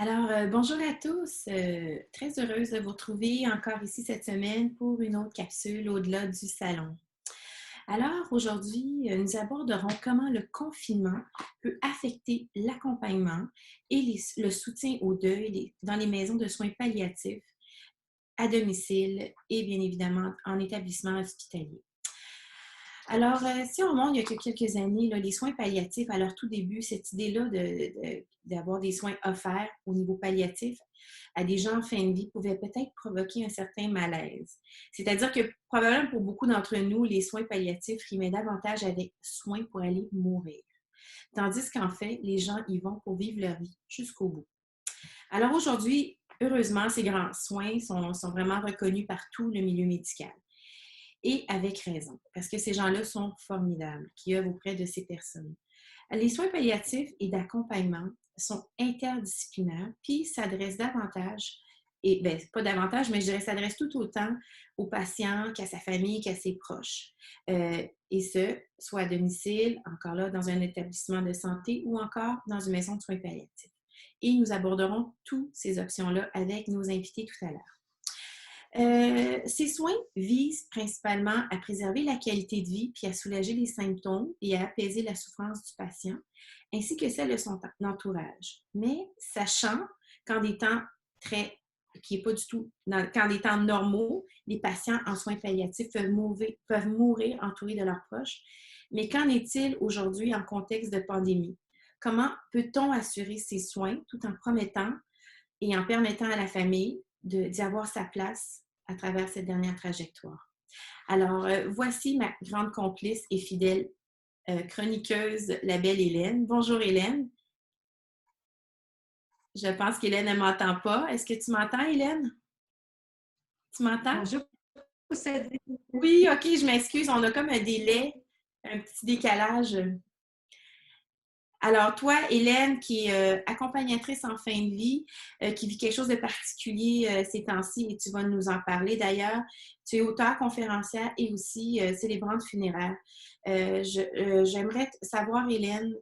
Bonjour à tous. Très heureuse de vous retrouver encore ici cette semaine pour une autre capsule au-delà du salon. Alors, aujourd'hui, nous aborderons comment le confinement peut affecter l'accompagnement et le soutien au deuil dans les maisons de soins palliatifs, à domicile et bien évidemment en établissement hospitalier. Si on remonte il y a quelques années, là, les soins palliatifs, à leur tout début, cette idée-là d'avoir des soins offerts au niveau palliatif à des gens en fin de vie pouvait peut-être provoquer un certain malaise. C'est-à-dire que probablement pour beaucoup d'entre nous, les soins palliatifs rimaient davantage avec soins pour aller mourir. Tandis qu'en fait, les gens y vont pour vivre leur vie jusqu'au bout. Alors aujourd'hui, heureusement, ces grands soins sont vraiment reconnus par tout le milieu médical. Et avec raison, parce que ces gens-là sont formidables, qui œuvrent auprès de ces personnes. Les soins palliatifs et d'accompagnement sont interdisciplinaires, puis s'adressent davantage, et bien, pas davantage, mais je dirais s'adressent tout autant au patient qu'à sa famille, qu'à ses proches. Et ce, soit à domicile, encore là, dans un établissement de santé ou encore dans une maison de soins palliatifs. Et nous aborderons toutes ces options-là avec nos invités tout à l'heure. Ces soins visent principalement à préserver la qualité de vie puis à soulager les symptômes et à apaiser la souffrance du patient, ainsi que celle de son entourage. Mais sachant qu'en des temps qui est pas du tout, qu'en des temps normaux, les patients en soins palliatifs peuvent mourir entourés de leurs proches. Mais qu'en est-il aujourd'hui en contexte de pandémie? Comment peut-on assurer ces soins tout en promettant et en permettant à la famille d'y avoir sa place à travers cette dernière trajectoire? Voici ma grande complice et fidèle chroniqueuse, la belle Hélène. Bonjour Hélène. Je pense qu'Hélène ne m'entend pas. Est-ce que tu m'entends, Hélène? Tu m'entends? Bonjour, Cédric. Oui, OK, je m'excuse. On a comme un délai, un petit décalage. Alors, toi, Hélène, qui est accompagnatrice en fin de vie, qui vit quelque chose de particulier ces temps-ci, et tu vas nous en parler d'ailleurs, tu es auteure, conférencière et aussi célébrante funéraire. J'aimerais savoir, Hélène,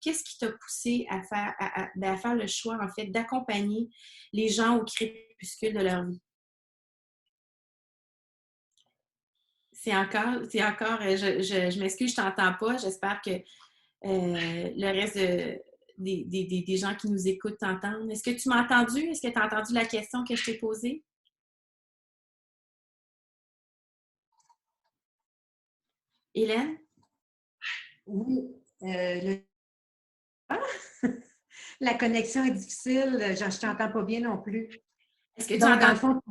qu'est-ce qui t'a poussé à faire le choix, en fait, d'accompagner les gens au crépuscule de leur vie? Je m'excuse, je t'entends pas. J'espère que le reste des gens qui nous écoutent t'entendent. Est-ce que tu m'as entendu? Est-ce que tu as entendu la question que je t'ai posée? Hélène? Oui, ah! La connexion est difficile. Je ne t'entends pas bien non plus. Est-ce que tu as Donc, dans le entendu? fond,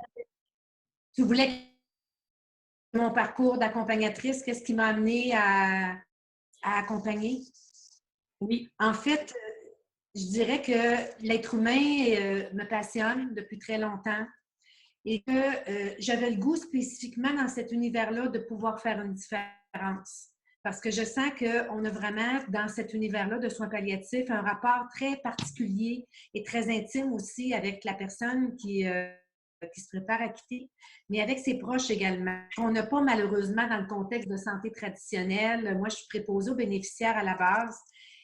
tu voulais mon parcours d'accompagnatrice, qu'est-ce qui m'a amenée à accompagner? Oui. En fait, je dirais que l'être humain me passionne depuis très longtemps et que j'avais le goût spécifiquement dans cet univers-là de pouvoir faire une différence. Parce que je sens qu'on a vraiment, dans cet univers-là de soins palliatifs, un rapport très particulier et très intime aussi avec la personne qui se prépare à quitter, mais avec ses proches également. On n'a pas malheureusement dans le contexte de santé traditionnelle. Moi, je suis préposée aux bénéficiaires à la base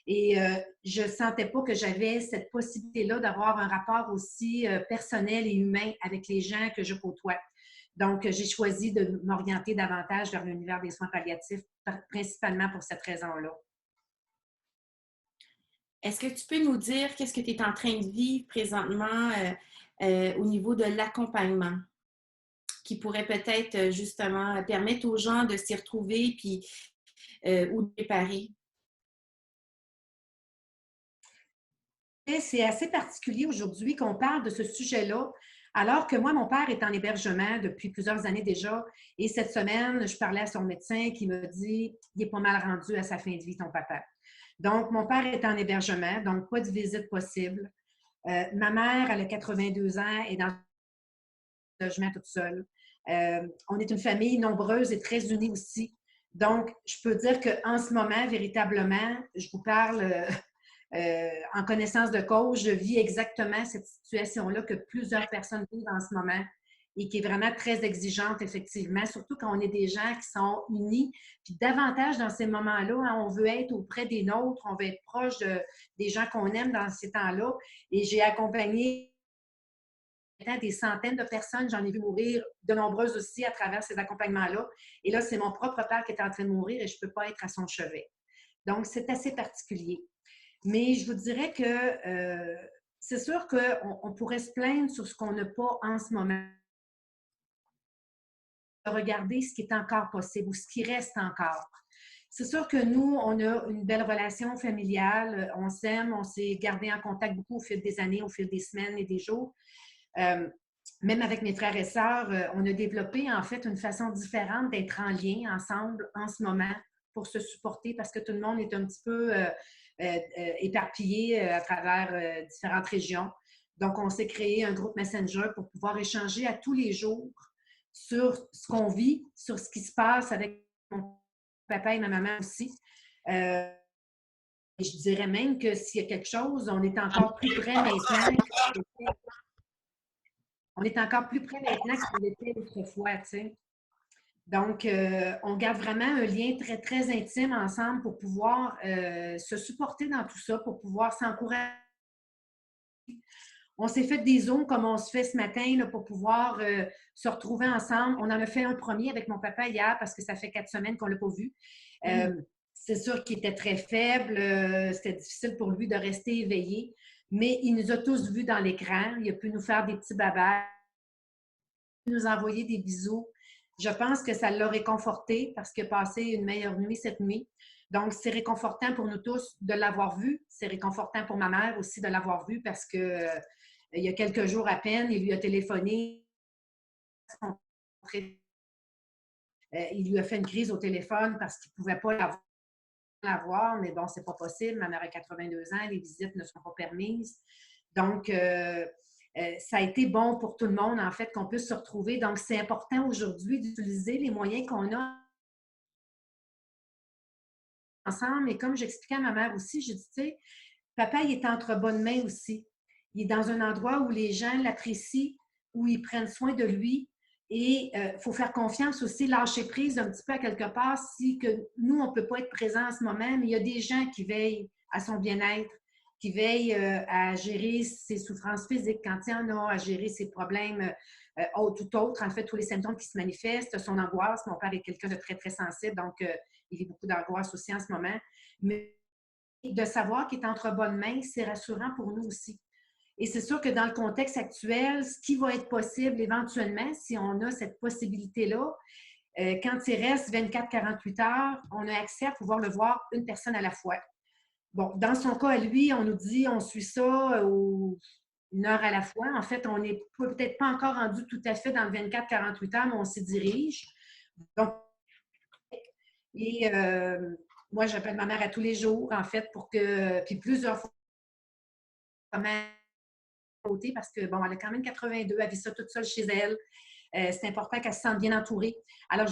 et je ne sentais pas que j'avais cette possibilité-là d'avoir un rapport aussi personnel et humain avec les gens que je côtoie. Donc, j'ai choisi de m'orienter davantage vers l'univers des soins palliatifs, principalement pour cette raison-là. Est-ce que tu peux nous dire qu'est-ce que tu es en train de vivre présentement au niveau de l'accompagnement qui pourrait peut-être justement permettre aux gens de s'y retrouver puis, ou de réparer? C'est assez particulier aujourd'hui qu'on parle de ce sujet-là, alors que moi, mon père est en hébergement depuis plusieurs années déjà. Et cette semaine, je parlais à son médecin qui me dit il est pas mal rendu à sa fin de vie, ton papa. Donc, mon père est en hébergement, donc pas de visite possible. Ma mère, elle a 82 ans et dans le logement toute seule. On est une famille nombreuse et très unie aussi. Donc, je peux dire qu'en ce moment, véritablement, je vous parle en connaissance de cause, je vis exactement cette situation-là que plusieurs personnes vivent en ce moment. et qui est vraiment très exigeante, effectivement, surtout quand on est des gens qui sont unis. Puis davantage dans ces moments-là, hein, on veut être auprès des nôtres, on veut être proche des gens qu'on aime dans ces temps-là. Et j'ai accompagné des centaines de personnes, j'en ai vu mourir de nombreuses aussi à travers ces accompagnements-là. Et là, c'est mon propre père qui est en train de mourir et je ne peux pas être à son chevet. Donc, c'est assez particulier. Mais je vous dirais que c'est sûr qu'on pourrait se plaindre sur ce qu'on n'a pas en ce moment. Regarder ce qui est encore possible ou ce qui reste encore. C'est sûr que nous, on a une belle relation familiale, on s'aime, on s'est gardé en contact beaucoup au fil des années, au fil des semaines et des jours. Même avec mes frères et sœurs, on a développé en fait une façon différente d'être en lien ensemble en ce moment pour se supporter parce que tout le monde est un petit peu éparpillé à travers différentes régions. Donc, on s'est créé un groupe Messenger pour pouvoir échanger à tous les jours sur ce qu'on vit, sur ce qui se passe avec mon papa et ma maman aussi. Et je dirais même que s'il y a quelque chose, on est encore plus près maintenant. On est encore plus près maintenant que ce qu'on était autrefois, tu sais. Donc, on garde vraiment un lien très, très intime ensemble pour pouvoir se supporter dans tout ça, pour pouvoir s'encourager. On s'est fait des zooms comme on se fait ce matin là, pour pouvoir se retrouver ensemble. On en a fait un premier avec mon papa hier parce que ça fait 4 semaines qu'on ne l'a pas vu. C'est sûr qu'il était très faible. C'était difficile pour lui de rester éveillé. Mais il nous a tous vus dans l'écran. Il a pu nous faire des petits babas, nous envoyer des bisous. Je pense que ça l'a réconforté parce qu'il a passé une meilleure nuit cette nuit. Donc, c'est réconfortant pour nous tous de l'avoir vu. C'est réconfortant pour ma mère aussi de l'avoir vu parce que il y a quelques jours à peine, il lui a téléphoné. Il lui a fait une crise au téléphone parce qu'il ne pouvait pas l'avoir. Mais bon, c'est pas possible. Ma mère a 82 ans, les visites ne sont pas permises. Donc, ça a été bon pour tout le monde, en fait, qu'on puisse se retrouver. Donc, c'est important aujourd'hui d'utiliser les moyens qu'on a ensemble. Et comme j'expliquais à ma mère aussi, j'ai dit, tu sais, papa, il est entre bonnes mains aussi. Il est dans un endroit où les gens l'apprécient, où ils prennent soin de lui. Et il faut faire confiance aussi, lâcher prise un petit peu à quelque part, si que nous, on ne peut pas être présents en ce moment, mais il y a des gens qui veillent à son bien-être, qui veillent à gérer ses souffrances physiques quand il y en a, à gérer ses problèmes tout autres, en fait, tous les symptômes qui se manifestent, son angoisse. Mon père est quelqu'un de très, très sensible, donc il vit beaucoup d'angoisse aussi en ce moment. Mais de savoir qu'il est entre bonnes mains, c'est rassurant pour nous aussi. Et c'est sûr que dans le contexte actuel, ce qui va être possible éventuellement, si on a cette possibilité-là, quand il reste 24-48 heures, on a accès à pouvoir le voir une personne à la fois. Bon, dans son cas, à lui, on nous dit on suit ça une heure à la fois. En fait, on n'est peut-être pas encore rendu tout à fait dans le 24-48 heures, mais on s'y dirige. Donc, et moi, j'appelle ma mère à tous les jours, en fait, pour que, puis plusieurs fois, parce que, bon, elle a quand même 82, elle vit ça toute seule chez elle. C'est important qu'elle se sente bien entourée. Alors,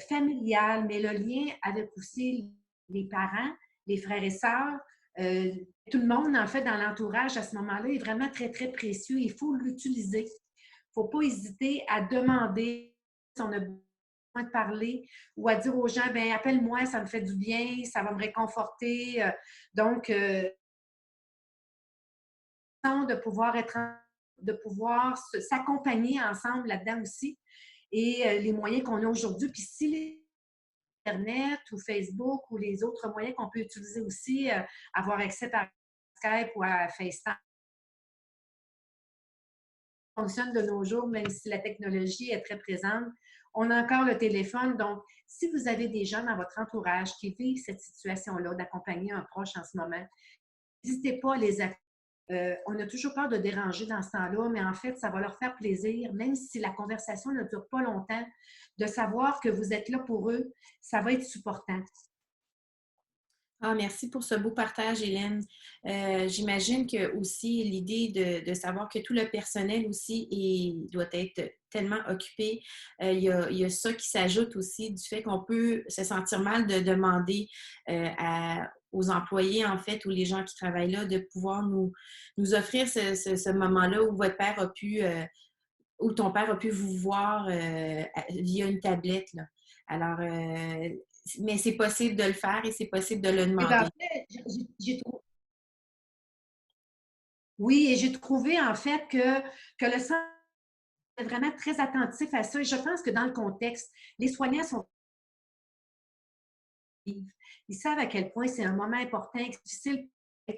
familial, mais le lien avec aussi les parents, les frères et sœurs, tout le monde, en fait, dans l'entourage à ce moment-là est vraiment très, très précieux. Il faut l'utiliser. Il ne faut pas hésiter à demander si on a besoin de parler ou à dire aux gens, bien, appelle-moi, ça me fait du bien, ça va me réconforter. Donc, de pouvoir s'accompagner ensemble là-dedans aussi et les moyens qu'on a aujourd'hui. Puis si Internet ou Facebook ou les autres moyens qu'on peut utiliser aussi, avoir accès par Skype ou à FaceTime fonctionne de nos jours, même si la technologie est très présente. On a encore le téléphone. Donc, si vous avez des gens dans votre entourage qui vivent cette situation-là, d'accompagner un proche en ce moment, n'hésitez pas à les appeler. On a toujours peur de déranger dans ce temps-là, mais en fait, ça va leur faire plaisir, même si la conversation ne dure pas longtemps, de savoir que vous êtes là pour eux, ça va être supportant. Ah, merci pour ce beau partage, Hélène. J'imagine que aussi l'idée de savoir que tout le personnel aussi doit être tellement occupé. Il y a ça qui s'ajoute aussi du fait qu'on peut se sentir mal de demander aux employés, en fait, ou les gens qui travaillent là, de pouvoir nous offrir ce moment-là où votre père a pu où ton père a pu vous voir via une tablette, là. Alors, mais c'est possible de le faire et c'est possible de le Et ben, en demander. fait, oui, et j'ai trouvé en fait que le centre est vraiment très attentif à ça. Et je pense que dans le contexte, les soignants sont ils savent à quel point c'est un moment important et difficile de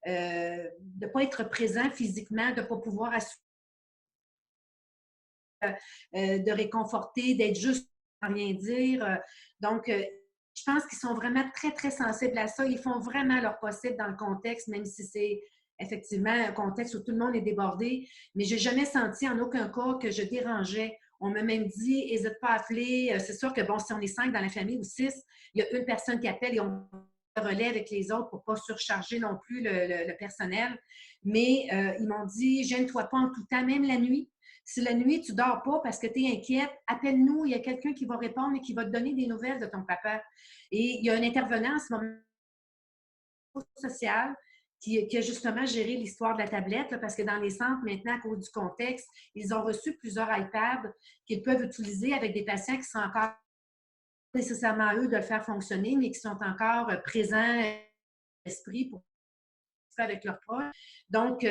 ne pas être présent physiquement, de ne pas pouvoir assurer, de réconforter, d'être juste sans rien dire. Donc, je pense qu'ils sont vraiment très, très sensibles à ça. Ils font vraiment leur possible dans le contexte, même si c'est effectivement un contexte où tout le monde est débordé. Mais je n'ai jamais senti en aucun cas que je dérangeais. On m'a même dit, n'hésite pas à appeler. C'est sûr que, bon, si on est 5 dans la famille ou 6, il y a une personne qui appelle et on relais avec les autres pour ne pas surcharger non plus le personnel. Mais ils m'ont dit, gêne-toi pas en tout temps, même la nuit. Si la nuit, tu ne dors pas parce que tu es inquiète, appelle-nous, il y a quelqu'un qui va répondre et qui va te donner des nouvelles de ton papa. Et il y a un intervenant en ce moment social qui a justement géré l'histoire de la tablette, là, parce que dans les centres, maintenant, à cause du contexte, ils ont reçu plusieurs iPads qu'ils peuvent utiliser avec des patients qui sont encore nécessairement à eux de le faire fonctionner, mais qui sont encore présents à l'esprit pour avec leurs proches. Donc,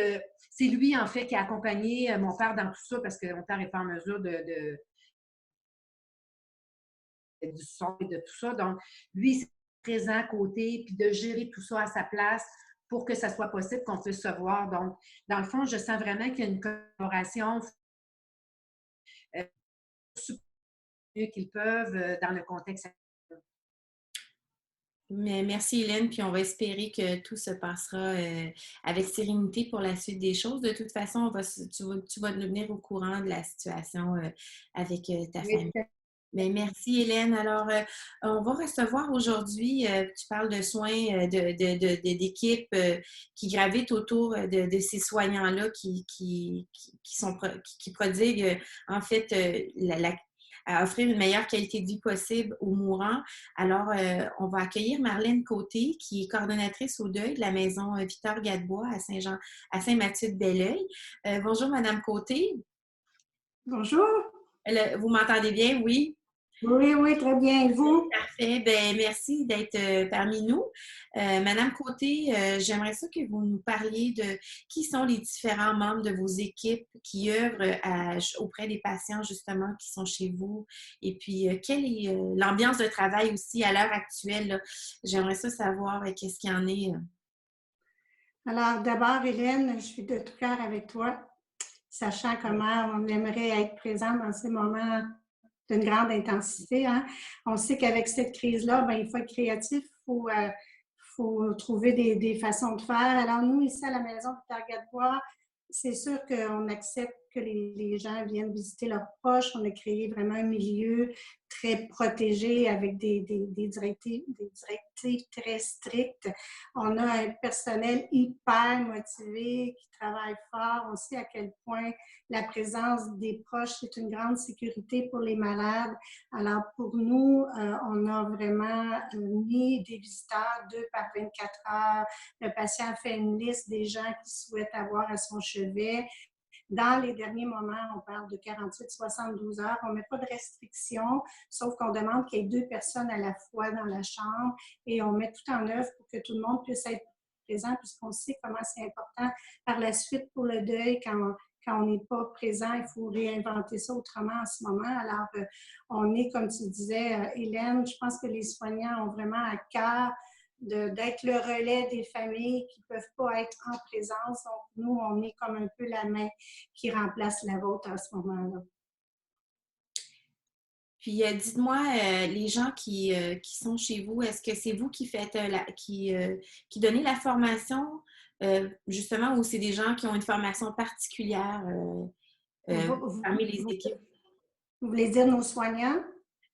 c'est lui, en fait, qui a accompagné mon père dans tout ça parce que mon père n'est pas en mesure du son et de tout ça. Donc, lui, c'est présent à côté, puis de gérer tout ça à sa place pour que ça soit possible qu'on puisse se voir. Donc, dans le fond, je sens vraiment qu'il y a une collaboration mieux qu'ils peuvent dans le contexte. Mais merci Hélène, puis on va espérer que tout se passera avec sérénité pour la suite des choses. De toute façon, tu vas devenir au courant de la situation avec ta famille. Mais merci Hélène. Alors, on va recevoir aujourd'hui, tu parles de soins d'équipe qui gravitent autour de ces soignants-là qui prodiguent en fait à offrir une meilleure qualité de vie possible aux mourants. Alors, on va accueillir Marlène Côté, qui est coordonnatrice au deuil de la maison Victor Gadebois à Saint-Jean, à Saint-Mathieu-de-Belleuil. Bonjour Madame Côté. Bonjour. Vous m'entendez bien? Oui? Oui, oui, très bien. Et vous? Parfait. Ben, merci d'être parmi nous. Madame Côté, j'aimerais ça que vous nous parliez de qui sont les différents membres de vos équipes qui œuvrent auprès des patients justement qui sont chez vous. Et puis, quelle est l'ambiance de travail aussi à l'heure actuelle, là? J'aimerais ça savoir qu'est-ce qu'il y en est. Alors, d'abord, Hélène, je suis de tout cœur avec toi, sachant comment on aimerait être présent dans ces moments d'une grande intensité. Hein. On sait qu'avec cette crise-là, ben, il faut être créatif, faut trouver des façons de faire. Alors, nous, ici à la maison de Targat-Bois, c'est sûr qu'on accepte que les gens viennent visiter leurs proches. On a créé vraiment un milieu très protégé avec des directives très strictes. On a un personnel hyper motivé qui travaille fort. On sait à quel point la présence des proches est une grande sécurité pour les malades. Alors, pour nous, on a vraiment mis des visiteurs 2 par 24 heures. Le patient fait une liste des gens qu'il souhaite avoir à son chevet. Dans les derniers moments, on parle de 48-72 heures. On ne met pas de restrictions, sauf qu'on demande qu'il y ait 2 personnes à la fois dans la chambre et on met tout en œuvre pour que tout le monde puisse être présent puisqu'on sait comment c'est important par la suite pour le deuil quand on n'est pas présent, il faut réinventer ça autrement en ce moment. Alors, on est, comme tu disais, Hélène, je pense que les soignants ont vraiment à cœur d'être le relais des familles qui ne peuvent pas être en présence. Donc, nous, on est comme un peu la main qui remplace la vôtre à ce moment-là. Puis, dites-moi, les gens qui sont chez vous, est-ce que c'est vous qui faites qui donnez la formation, justement, ou c'est des gens qui ont une formation particulière parmi les équipes? Vous voulez dire nos soignants?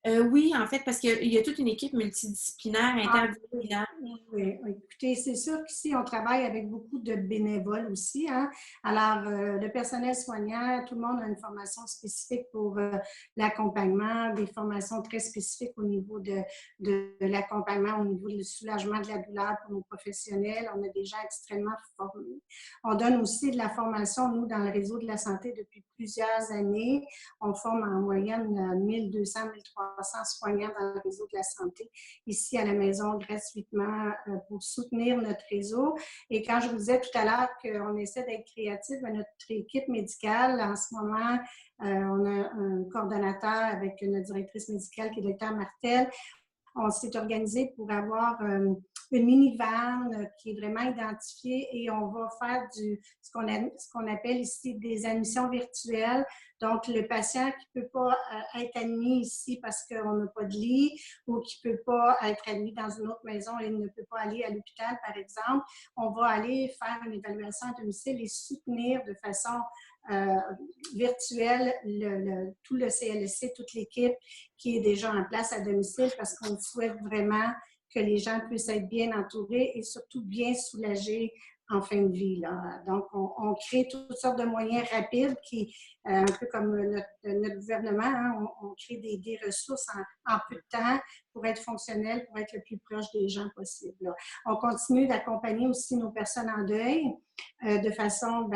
Oui, en fait, parce qu'il y a toute une équipe multidisciplinaire, Ah, interdisciplinaire. oui, oui. Écoutez, c'est sûr qu'ici, on travaille avec beaucoup de bénévoles aussi, hein. Alors, le personnel soignant, tout le monde a une formation spécifique pour l'accompagnement, des formations très spécifiques au niveau de l'accompagnement, au niveau du soulagement de la douleur pour nos professionnels. On a des gens extrêmement formés. On donne aussi de la formation, nous, dans le réseau de la santé depuis plusieurs années. On forme en moyenne 1200-1300 soignants dans le réseau de la santé ici à la maison gratuitement pour soutenir notre réseau. Et quand je vous disais tout à l'heure qu'on essaie d'être créatif, notre équipe médicale, en ce moment, on a un coordonnateur avec notre directrice médicale qui est le Dr Martel. On s'est organisé pour avoir une mini-van qui est vraiment identifiée et on va faire ce qu'on appelle ici des admissions virtuelles. Donc, le patient qui ne peut pas être admis ici parce qu'on n'a pas de lit ou qui ne peut pas être admis dans une autre maison et ne peut pas aller à l'hôpital, par exemple, on va aller faire une évaluation à domicile et soutenir de façon virtuelle tout le CLSC, toute l'équipe qui est déjà en place à domicile parce qu'on souhaite vraiment que les gens puissent être bien entourés et surtout bien soulagés en fin de vie, là. Donc, on crée toutes sortes de moyens rapides qui, un peu comme notre gouvernement, hein, on crée des ressources en peu de temps pour être fonctionnel, pour être le plus proche des gens possible, là. On continue d'accompagner aussi nos personnes en deuil de façon,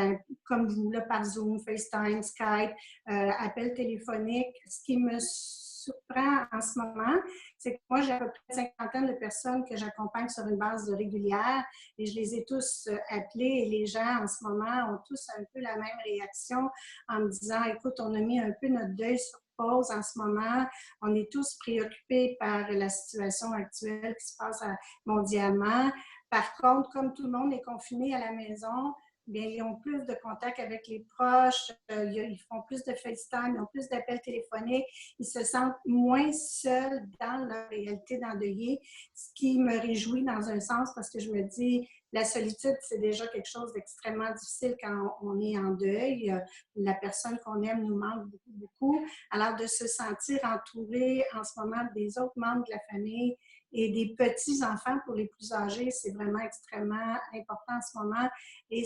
comme vous, là, par Zoom, FaceTime, Skype, appel téléphonique. Ce qui me surprend en ce moment, c'est que moi, j'ai à peu près une cinquantaine de personnes que j'accompagne sur une base régulière et je les ai tous appelés et les gens, en ce moment, ont tous un peu la même réaction en me disant, écoute, on a mis un peu notre deuil sur pause en ce moment. On est tous préoccupés par la situation actuelle qui se passe mondialement. Par contre, comme tout le monde est confiné à la maison, bien, ils ont plus de contact avec les proches, ils font plus de FaceTime, ils ont plus d'appels téléphoniques, ils se sentent moins seuls dans leur réalité d'endeuillé, ce qui me réjouit dans un sens parce que je me dis, la solitude, c'est déjà quelque chose d'extrêmement difficile quand on est en deuil. La personne qu'on aime nous manque beaucoup, beaucoup. Alors, de se sentir entouré en ce moment des autres membres de la famille et des petits-enfants pour les plus âgés, c'est vraiment extrêmement important en ce moment. Et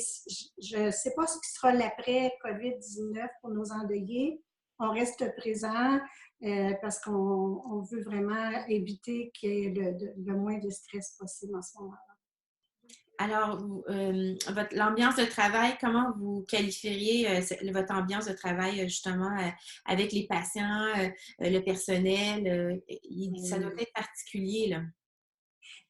je ne sais pas ce qui sera l'après-COVID-19 pour nos endeuillés. On reste présent parce qu'on veut vraiment éviter qu'il y ait le moins de stress possible en ce moment-là. Alors, l'ambiance de travail, comment vous qualifieriez votre ambiance de travail justement avec les patients, le personnel? Ça doit être particulier, là.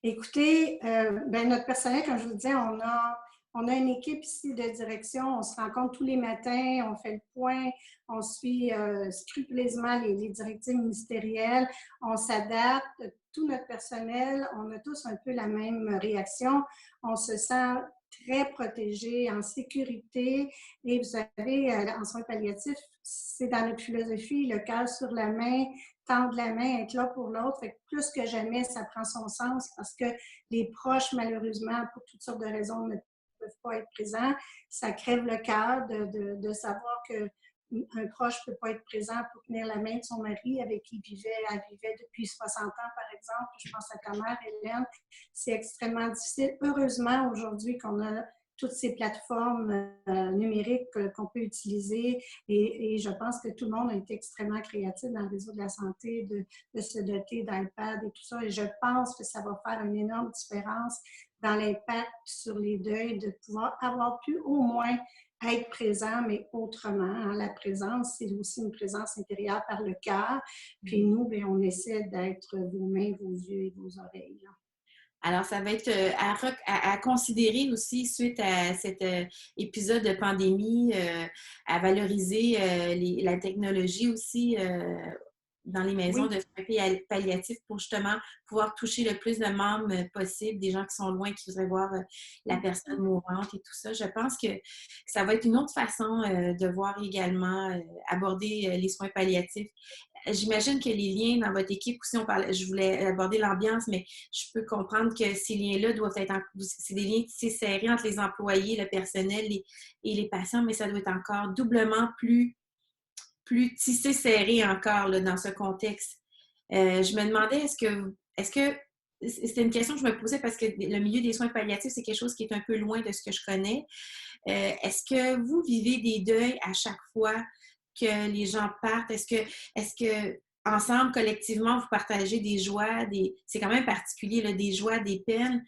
Écoutez, notre personnel, comme je vous disais, on a une équipe ici de direction. On se rencontre tous les matins, on fait le point, on suit scrupuleusement les directives ministérielles, on s'adapte. Tout notre personnel, on a tous un peu la même réaction. On se sent très protégé, en sécurité. Et vous savez, en soins palliatifs, c'est dans notre philosophie, le cœur sur la main, tendre la main, être là pour l'autre. Fait que plus que jamais, ça prend son sens parce que les proches, malheureusement, pour toutes sortes de raisons, ne peuvent pas être présents. Ça crève le cœur de savoir qu'un proche ne peut pas être présent pour tenir la main de son mari avec qui elle vivait depuis 60 ans, par exemple. Je pense à ta mère, Hélène. C'est extrêmement difficile. Heureusement, aujourd'hui, qu'on a toutes ces plateformes numériques qu'on peut utiliser et je pense que tout le monde a été extrêmement créatif dans le réseau de la santé de se doter d'iPad et tout ça et je pense que ça va faire une énorme différence dans l'impact sur les deuils de pouvoir avoir pu au moins être présent, mais autrement. Hein. La présence, c'est aussi une présence intérieure par le cœur. Puis nous, bien, on essaie d'être vos mains, vos yeux et vos oreilles. Là. Alors, ça va être à considérer aussi suite à cet épisode de pandémie, à valoriser la technologie aussi dans les maisons de soins palliatifs pour justement pouvoir toucher le plus de membres possible, des gens qui sont loin, qui voudraient voir la personne mourante et tout ça. Je pense que ça va être une autre façon de voir également aborder les soins palliatifs. J'imagine que les liens dans votre équipe aussi, je voulais aborder l'ambiance, mais je peux comprendre que ces liens-là doivent être, c'est des liens tissés serrés entre les employés, le personnel et les patients, mais ça doit être encore doublement plus tissé serré encore là, dans ce contexte. Je me demandais, est-ce que c'était une question que je me posais parce que le milieu des soins palliatifs, c'est quelque chose qui est un peu loin de ce que je connais. Est-ce que vous vivez des deuils à chaque fois que les gens partent? Est-ce que ensemble, collectivement, vous partagez des joies, c'est quand même particulier, là, des joies, des peines,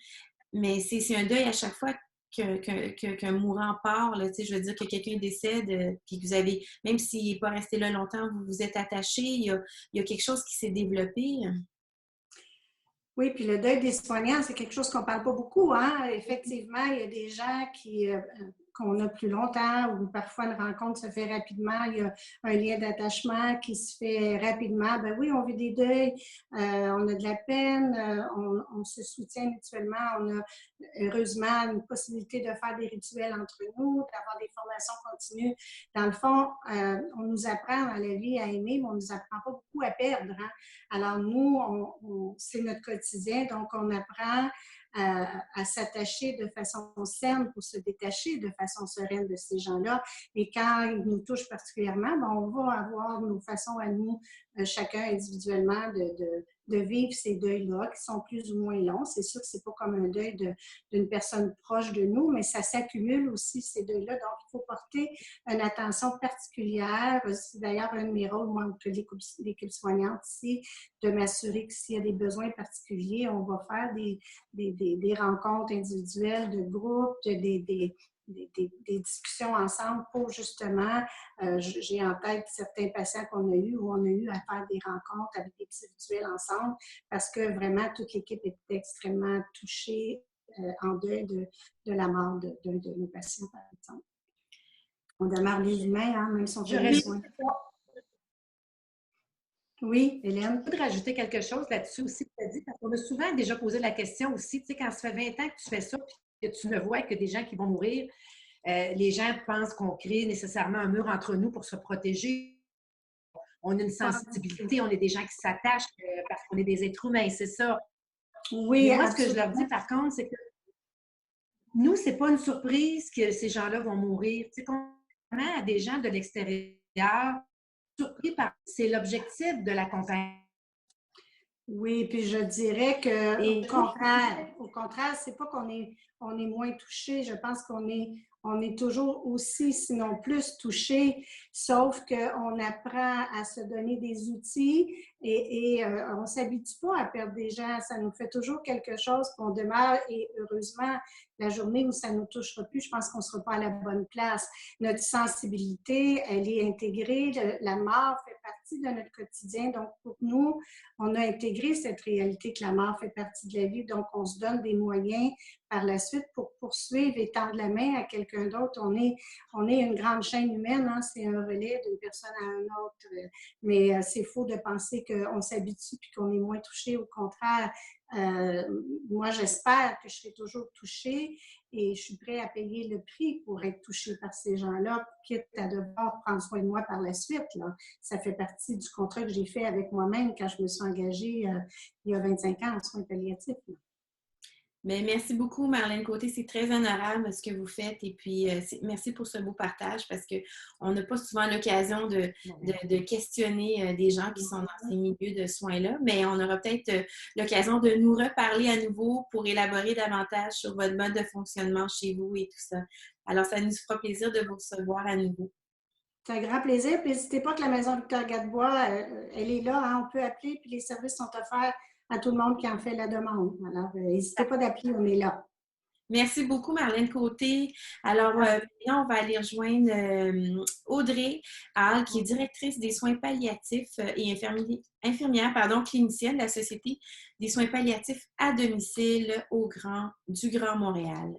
mais c'est un deuil à chaque fois qu'un mourant part, là, je veux dire que quelqu'un décède, puis que vous avez, même s'il n'est pas resté là longtemps, vous vous êtes attaché, il y a quelque chose qui s'est développé. Oui, puis le deuil des soignants, c'est quelque chose qu'on ne parle pas beaucoup, hein? Effectivement, il y a des gens qu'on a plus longtemps ou parfois une rencontre se fait rapidement, il y a un lien d'attachement qui se fait rapidement. Ben oui, on vit des deuils, on a de la peine, on se soutient mutuellement, on a heureusement une possibilité de faire des rituels entre nous, d'avoir des formations continues. Dans le fond, on nous apprend à la vie à aimer, mais on ne nous apprend pas beaucoup à perdre, hein? Alors nous, c'est notre quotidien, donc on apprend à s'attacher de façon saine pour se détacher de façon sereine de ces gens-là. Et quand ils nous touchent particulièrement, ben, on va avoir nos façons à nous, chacun individuellement, de vivre ces deuils-là qui sont plus ou moins longs. C'est sûr que c'est pas comme un deuil d'une personne proche de nous, mais ça s'accumule aussi, ces deuils-là. Donc, il faut porter une attention particulière. C'est d'ailleurs un de mes rôles, moi, que l'équipe soignante ici, de m'assurer que s'il y a des besoins particuliers, on va faire des rencontres individuelles, de groupe, des discussions ensemble pour justement, j'ai en tête certains patients qu'on a eus où on a eu à faire des rencontres avec des petits rituels ensemble parce que vraiment toute l'équipe était extrêmement touchée en deuil de la mort d'un de nos patients, par exemple. On demeure les humains, hein, même si on fait des soins. Oui, Hélène. Je voudrais rajouter quelque chose là-dessus aussi, parce qu'on a souvent déjà posé la question aussi, tu sais, quand ça fait 20 ans que tu fais ça, puis que tu ne vois que des gens qui vont mourir, les gens pensent qu'on crée nécessairement un mur entre nous pour se protéger. On a une sensibilité, on est des gens qui s'attachent parce qu'on est des êtres humains, c'est ça. Oui, mais moi, ce que je leur dis, par contre, c'est que nous, c'est pas une surprise que ces gens-là vont mourir. Tu sais, contrairement à des gens de l'extérieur, surpris par... C'est l'objectif de l'accompagnement. Oui, puis je dirais qu'au contraire, c'est pas qu'on est moins touché. Je pense qu'on est toujours aussi, sinon plus touché, sauf qu'on apprend à se donner des outils et on ne s'habitue pas à perdre des gens. Ça nous fait toujours quelque chose qu'on demeure et heureusement, la journée où ça ne nous touchera plus, je pense qu'on ne sera pas à la bonne place. Notre sensibilité, elle est intégrée. La mort fait partie de notre quotidien. Donc, pour nous, on a intégré cette réalité que la mort fait partie de la vie. Donc, on se donne des moyens par la suite pour poursuivre et tendre la main à quelqu'un d'autre. On est une grande chaîne humaine, hein? C'est un relais d'une personne à une autre. Mais c'est faux de penser qu'on s'habitue et qu'on est moins touché. Au contraire, moi, j'espère que je serai toujours touchée et je suis prête à payer le prix pour être touchée par ces gens-là, quitte à devoir prendre soin de moi par la suite, là. Ça fait partie du contrat que j'ai fait avec moi-même quand je me suis engagée il y a 25 ans en soins palliatifs. Là. Mais merci beaucoup, Marlène Côté. C'est très honorable ce que vous faites. Et puis, merci pour ce beau partage parce qu'on n'a pas souvent l'occasion de questionner des gens qui sont dans ces milieux de soins-là. Mais on aura peut-être l'occasion de nous reparler à nouveau pour élaborer davantage sur votre mode de fonctionnement chez vous et tout ça. Alors, ça nous fera plaisir de vous recevoir à nouveau. C'est un grand plaisir. Puis n'hésitez pas que la Maison Victor Gadebois, elle est là. Hein, on peut appeler, puis les services sont offerts à tout le monde qui en fait la demande. Alors, n'hésitez pas d'appeler, on est là. Merci beaucoup, Marlène Côté. Alors, maintenant, on va aller rejoindre Audrey Hall, qui est directrice des soins palliatifs et infirmière clinicienne de la Société des soins palliatifs à domicile du Grand Montréal.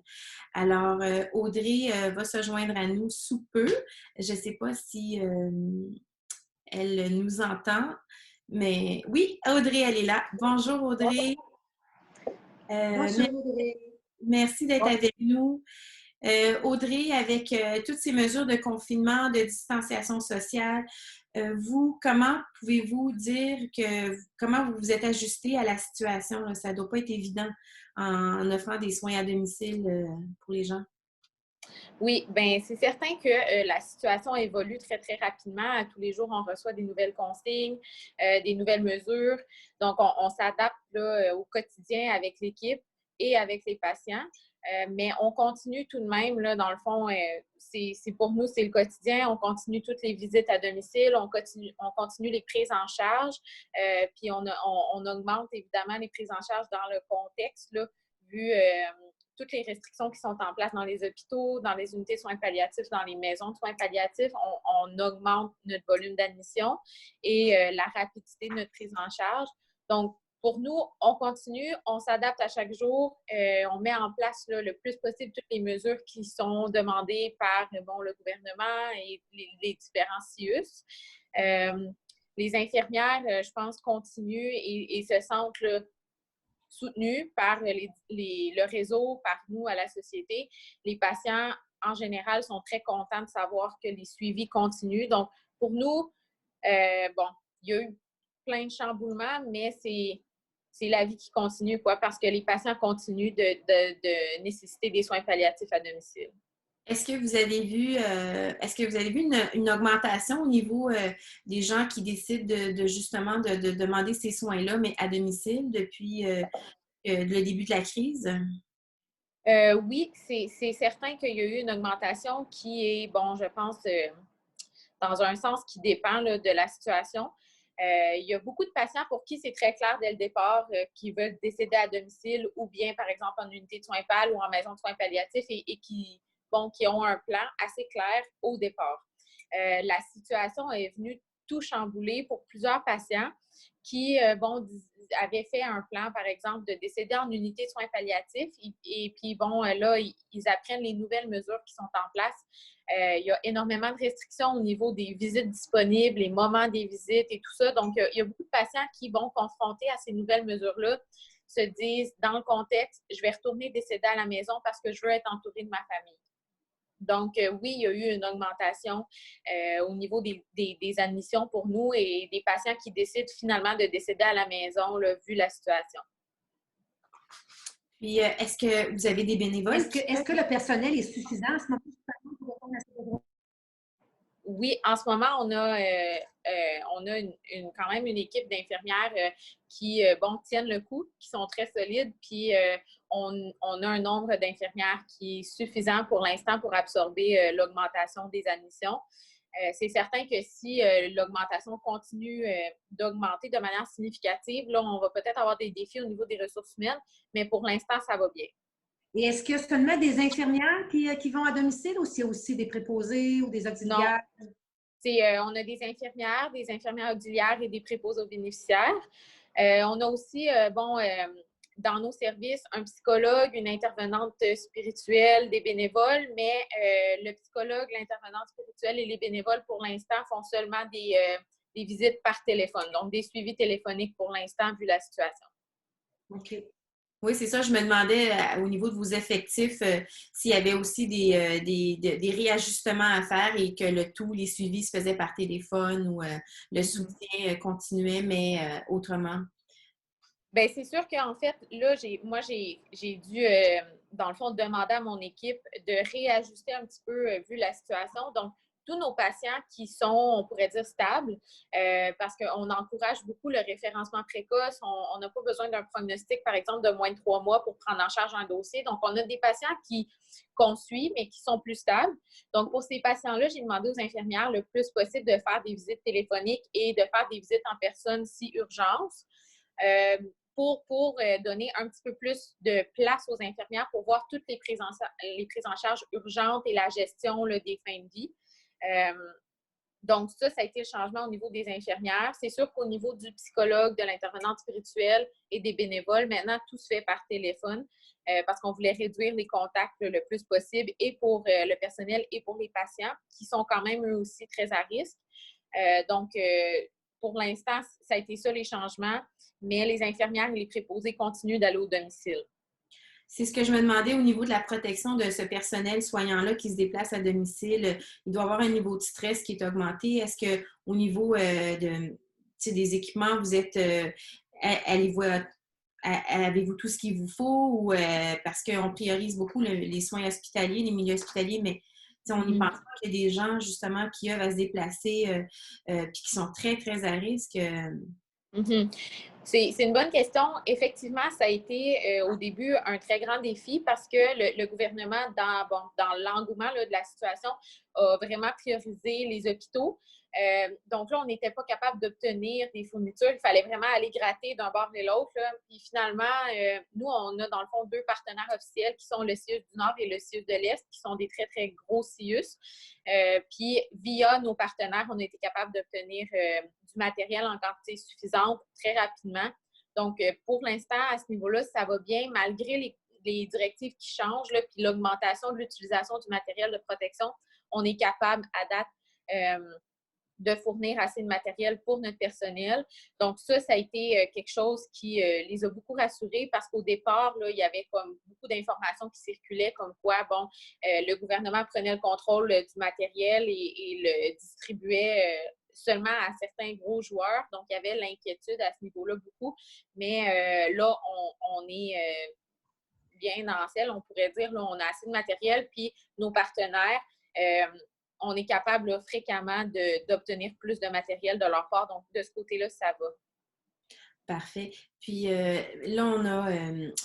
Alors, Audrey va se joindre à nous sous peu. Je ne sais pas si elle nous entend, mais oui, Audrey, elle est là. Bonjour, Audrey. Bonjour, Audrey. Merci d'être avec nous. Audrey, avec toutes ces mesures de confinement, de distanciation sociale, comment pouvez-vous dire comment vous vous êtes ajusté à la situation? Ça ne doit pas être évident en offrant des soins à domicile pour les gens. Oui, bien, c'est certain que la situation évolue très, très rapidement. À tous les jours, on reçoit des nouvelles consignes, des nouvelles mesures. Donc, on s'adapte là, au quotidien avec l'équipe et avec les patients. Mais on continue tout de même, là, dans le fond, c'est pour nous, c'est le quotidien. On continue toutes les visites à domicile, on continue les prises en charge, puis on augmente évidemment les prises en charge dans le contexte, là, vu toutes les restrictions qui sont en place dans les hôpitaux, dans les unités de soins palliatifs, dans les maisons de soins palliatifs. On augmente notre volume d'admission et la rapidité de notre prise en charge. Donc, pour nous, on continue, on s'adapte à chaque jour, on met en place là, le plus possible toutes les mesures qui sont demandées par le gouvernement et les différents CIUS. Les infirmières, je pense, continuent et se sentent là, soutenues par le réseau, par nous à la société. Les patients, en général, sont très contents de savoir que les suivis continuent. Donc, pour nous, il y a eu plein de chamboulements, mais c'est la vie qui continue, quoi, parce que les patients continuent de nécessiter des soins palliatifs à domicile. Est-ce que vous avez vu une augmentation au niveau des gens qui décident justement de demander ces soins-là, mais à domicile depuis le début de la crise? Oui, c'est certain qu'il y a eu une augmentation qui est, je pense, dans un sens qui dépend là, de la situation. Il y a beaucoup de patients pour qui c'est très clair dès le départ qui veulent décéder à domicile ou bien, par exemple, en unité de soins PAL ou en maison de soins palliatifs et qui ont un plan assez clair au départ. La situation est venue tout chambouler pour plusieurs patients qui, avaient fait un plan, par exemple, de décéder en unité de soins palliatifs et puis, là, ils apprennent les nouvelles mesures qui sont en place. Il y a énormément de restrictions au niveau des visites disponibles, les moments des visites et tout ça. Donc, il y a beaucoup de patients qui vont confronter à ces nouvelles mesures-là, se disent, dans le contexte, je vais retourner décéder à la maison parce que je veux être entourée de ma famille. Donc, oui, il y a eu une augmentation au niveau des admissions pour nous et des patients qui décident finalement de décéder à la maison, là, vu la situation. Puis, est-ce que vous avez des bénévoles? Est-ce que le personnel est suffisant en ce moment pour répondre à ces besoins? Oui, en ce moment, on a quand même une équipe d'infirmières qui, tiennent le coup, qui sont très solides, puis on a un nombre d'infirmières qui est suffisant pour l'instant pour absorber l'augmentation des admissions. C'est certain que si l'augmentation continue d'augmenter de manière significative, là, on va peut-être avoir des défis au niveau des ressources humaines, mais pour l'instant, ça va bien. Et est-ce qu'il y a seulement des infirmières qui vont à domicile ou s'il y a aussi des préposés ou des auxiliaires? Non. On a des infirmières auxiliaires et des préposés aux bénéficiaires. On a aussi, dans nos services, un psychologue, une intervenante spirituelle, des bénévoles, mais le psychologue, l'intervenante spirituelle et les bénévoles, pour l'instant, font seulement des visites par téléphone, donc des suivis téléphoniques pour l'instant, vu la situation. OK. Oui, c'est ça. Je me demandais au niveau de vos effectifs s'il y avait aussi des réajustements à faire et que les suivis se faisaient par téléphone ou le soutien continuait, mais autrement. Bien, c'est sûr qu'en fait, là, j'ai dû, dans le fond, demander à mon équipe de réajuster un petit peu vu la situation. Donc, tous nos patients qui sont, on pourrait dire, stables, parce qu'on encourage beaucoup le référencement précoce. On n'a pas besoin d'un prognostic, par exemple, de moins de 3 mois pour prendre en charge un dossier. Donc, on a des patients qu'on suit, mais qui sont plus stables. Donc, pour ces patients-là, j'ai demandé aux infirmières le plus possible de faire des visites téléphoniques et de faire des visites en personne si urgence. Pour donner un petit peu plus de place aux infirmières pour voir toutes les prises en charge urgentes et la gestion là, des fins de vie. Donc, ça a été le changement au niveau des infirmières. C'est sûr qu'au niveau du psychologue, de l'intervenante spirituelle et des bénévoles, maintenant, tout se fait par téléphone parce qu'on voulait réduire les contacts le plus possible et pour le personnel et pour les patients qui sont quand même eux aussi très à risque. Donc, pour l'instant, ça a été ça les changements, mais les infirmières et les préposés continuent d'aller au domicile. C'est ce que je me demandais au niveau de la protection de ce personnel soignant-là qui se déplace à domicile. Il doit avoir un niveau de stress qui est augmenté. Est-ce qu'au niveau des équipements, vous êtes allez-vous avez-vous tout ce qu'il vous faut ou parce qu'on priorise beaucoup les soins hospitaliers, les milieux hospitaliers, mais on n'y pense pas qu'il y a des gens, justement, qui œuvrent à se déplacer puis qui sont très, très à risque. C'est une bonne question. Effectivement, ça a été au début un très grand défi parce que le gouvernement, dans l'engouement de la situation, a vraiment priorisé les hôpitaux. Donc là, on n'était pas capable d'obtenir des fournitures. Il fallait vraiment aller gratter d'un bord et l'autre. Puis finalement, nous, on a dans le fond 2 partenaires officiels qui sont le CIUS du Nord et le CIUS de l'Est, qui sont des très, très gros CIUS. Puis via nos partenaires, on a été capable d'obtenir du matériel en quantité suffisante très rapidement. Donc, pour l'instant, à ce niveau-là, ça va bien, malgré les directives qui changent, là, puis l'augmentation de l'utilisation du matériel de protection, on est capable à date de fournir assez de matériel pour notre personnel. Donc, ça a été quelque chose qui les a beaucoup rassurés parce qu'au départ, là, il y avait comme beaucoup d'informations qui circulaient comme quoi, le gouvernement prenait le contrôle du matériel et le distribuait seulement à certains gros joueurs. Donc, il y avait l'inquiétude à ce niveau-là beaucoup. Mais là, on est bien dans le ciel, on pourrait dire, là, on a assez de matériel, puis nos partenaires, on est capable là, fréquemment d'obtenir plus de matériel de leur part. Donc, de ce côté-là, ça va. Parfait. Puis là, on a...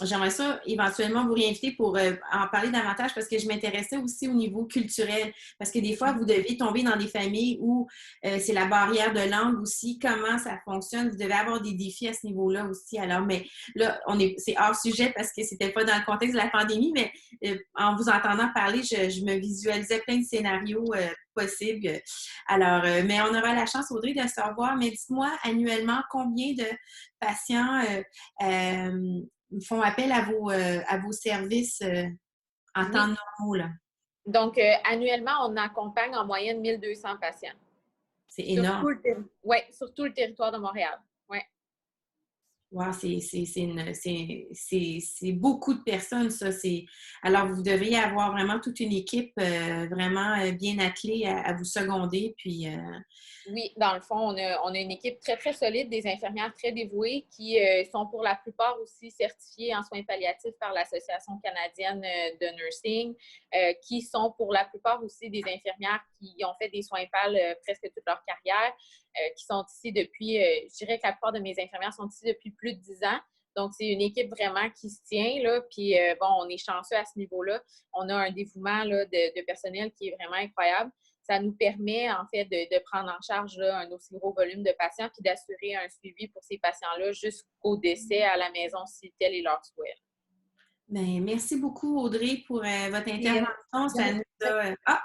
j'aimerais ça éventuellement vous réinviter pour en parler davantage parce que je m'intéressais aussi au niveau culturel. Parce que des fois, vous devez tomber dans des familles où c'est la barrière de langue aussi. Comment ça fonctionne? Vous devez avoir des défis à ce niveau-là aussi. Alors, mais là, c'est hors sujet parce que c'était pas dans le contexte de la pandémie, mais en vous entendant parler, je me visualisais plein de scénarios possibles. Alors, mais on aura la chance, Audrey, de savoir. Mais dites-moi annuellement combien de patients font appel à vos services en temps normaux, là. Donc, annuellement, on accompagne en moyenne 1200 patients. C'est énorme. Oui, sur tout le territoire de Montréal. Ouais. Wow, c'est beaucoup de personnes, ça. Alors, vous devriez avoir vraiment toute une équipe vraiment bien attelée à vous seconder. Puis, Oui, dans le fond, on a une équipe très, très solide, des infirmières très dévouées qui sont pour la plupart aussi certifiées en soins palliatifs par l'Association canadienne de nursing, qui sont pour la plupart aussi des infirmières qui ont fait des soins pal presque toute leur carrière, qui sont ici depuis, je dirais que la plupart de mes infirmières sont ici depuis plus de 10 ans. Donc, c'est une équipe vraiment qui se tient, là, puis on est chanceux à ce niveau-là. On a un dévouement là, de personnel qui est vraiment incroyable. Ça nous permet, en fait, de prendre en charge là, un aussi gros volume de patients puis d'assurer un suivi pour ces patients-là jusqu'au décès à la maison si tel est leur souhait. Bien, merci beaucoup, Audrey, pour votre intervention.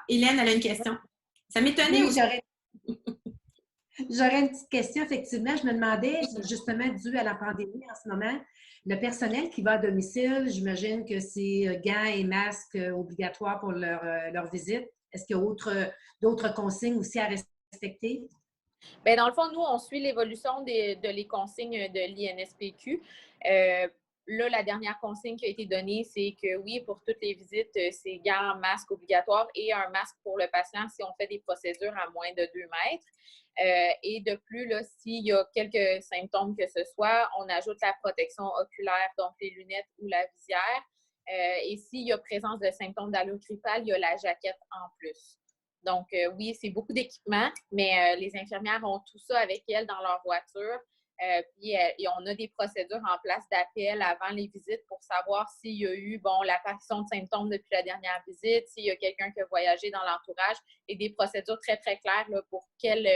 Hélène, elle a une question. Ça m'étonnait aussi. J'aurais une petite question, effectivement. Je me demandais, justement, dû à la pandémie en ce moment, le personnel qui va à domicile, j'imagine que c'est gants et masques obligatoires pour leur visite. Est-ce qu'il y a d'autres consignes aussi à respecter? Bien, dans le fond, nous, on suit l'évolution de les consignes de l'INSPQ. Là, la dernière consigne qui a été donnée, c'est que oui, pour toutes les visites, c'est gants, masques obligatoires et un masque pour le patient si on fait des procédures à moins de 2 mètres. Et de plus, là, s'il y a quelques symptômes que ce soit, on ajoute la protection oculaire, donc les lunettes ou la visière. Et s'il y a présence de symptômes d'allure grippale, il y a la jaquette en plus. Donc, oui, c'est beaucoup d'équipements, mais les infirmières ont tout ça avec elles dans leur voiture. Puis, on a des procédures en place d'appel avant les visites pour savoir s'il y a eu, l'apparition de symptômes depuis la dernière visite, s'il y a quelqu'un qui a voyagé dans l'entourage, et des procédures très, très claires là, pour quel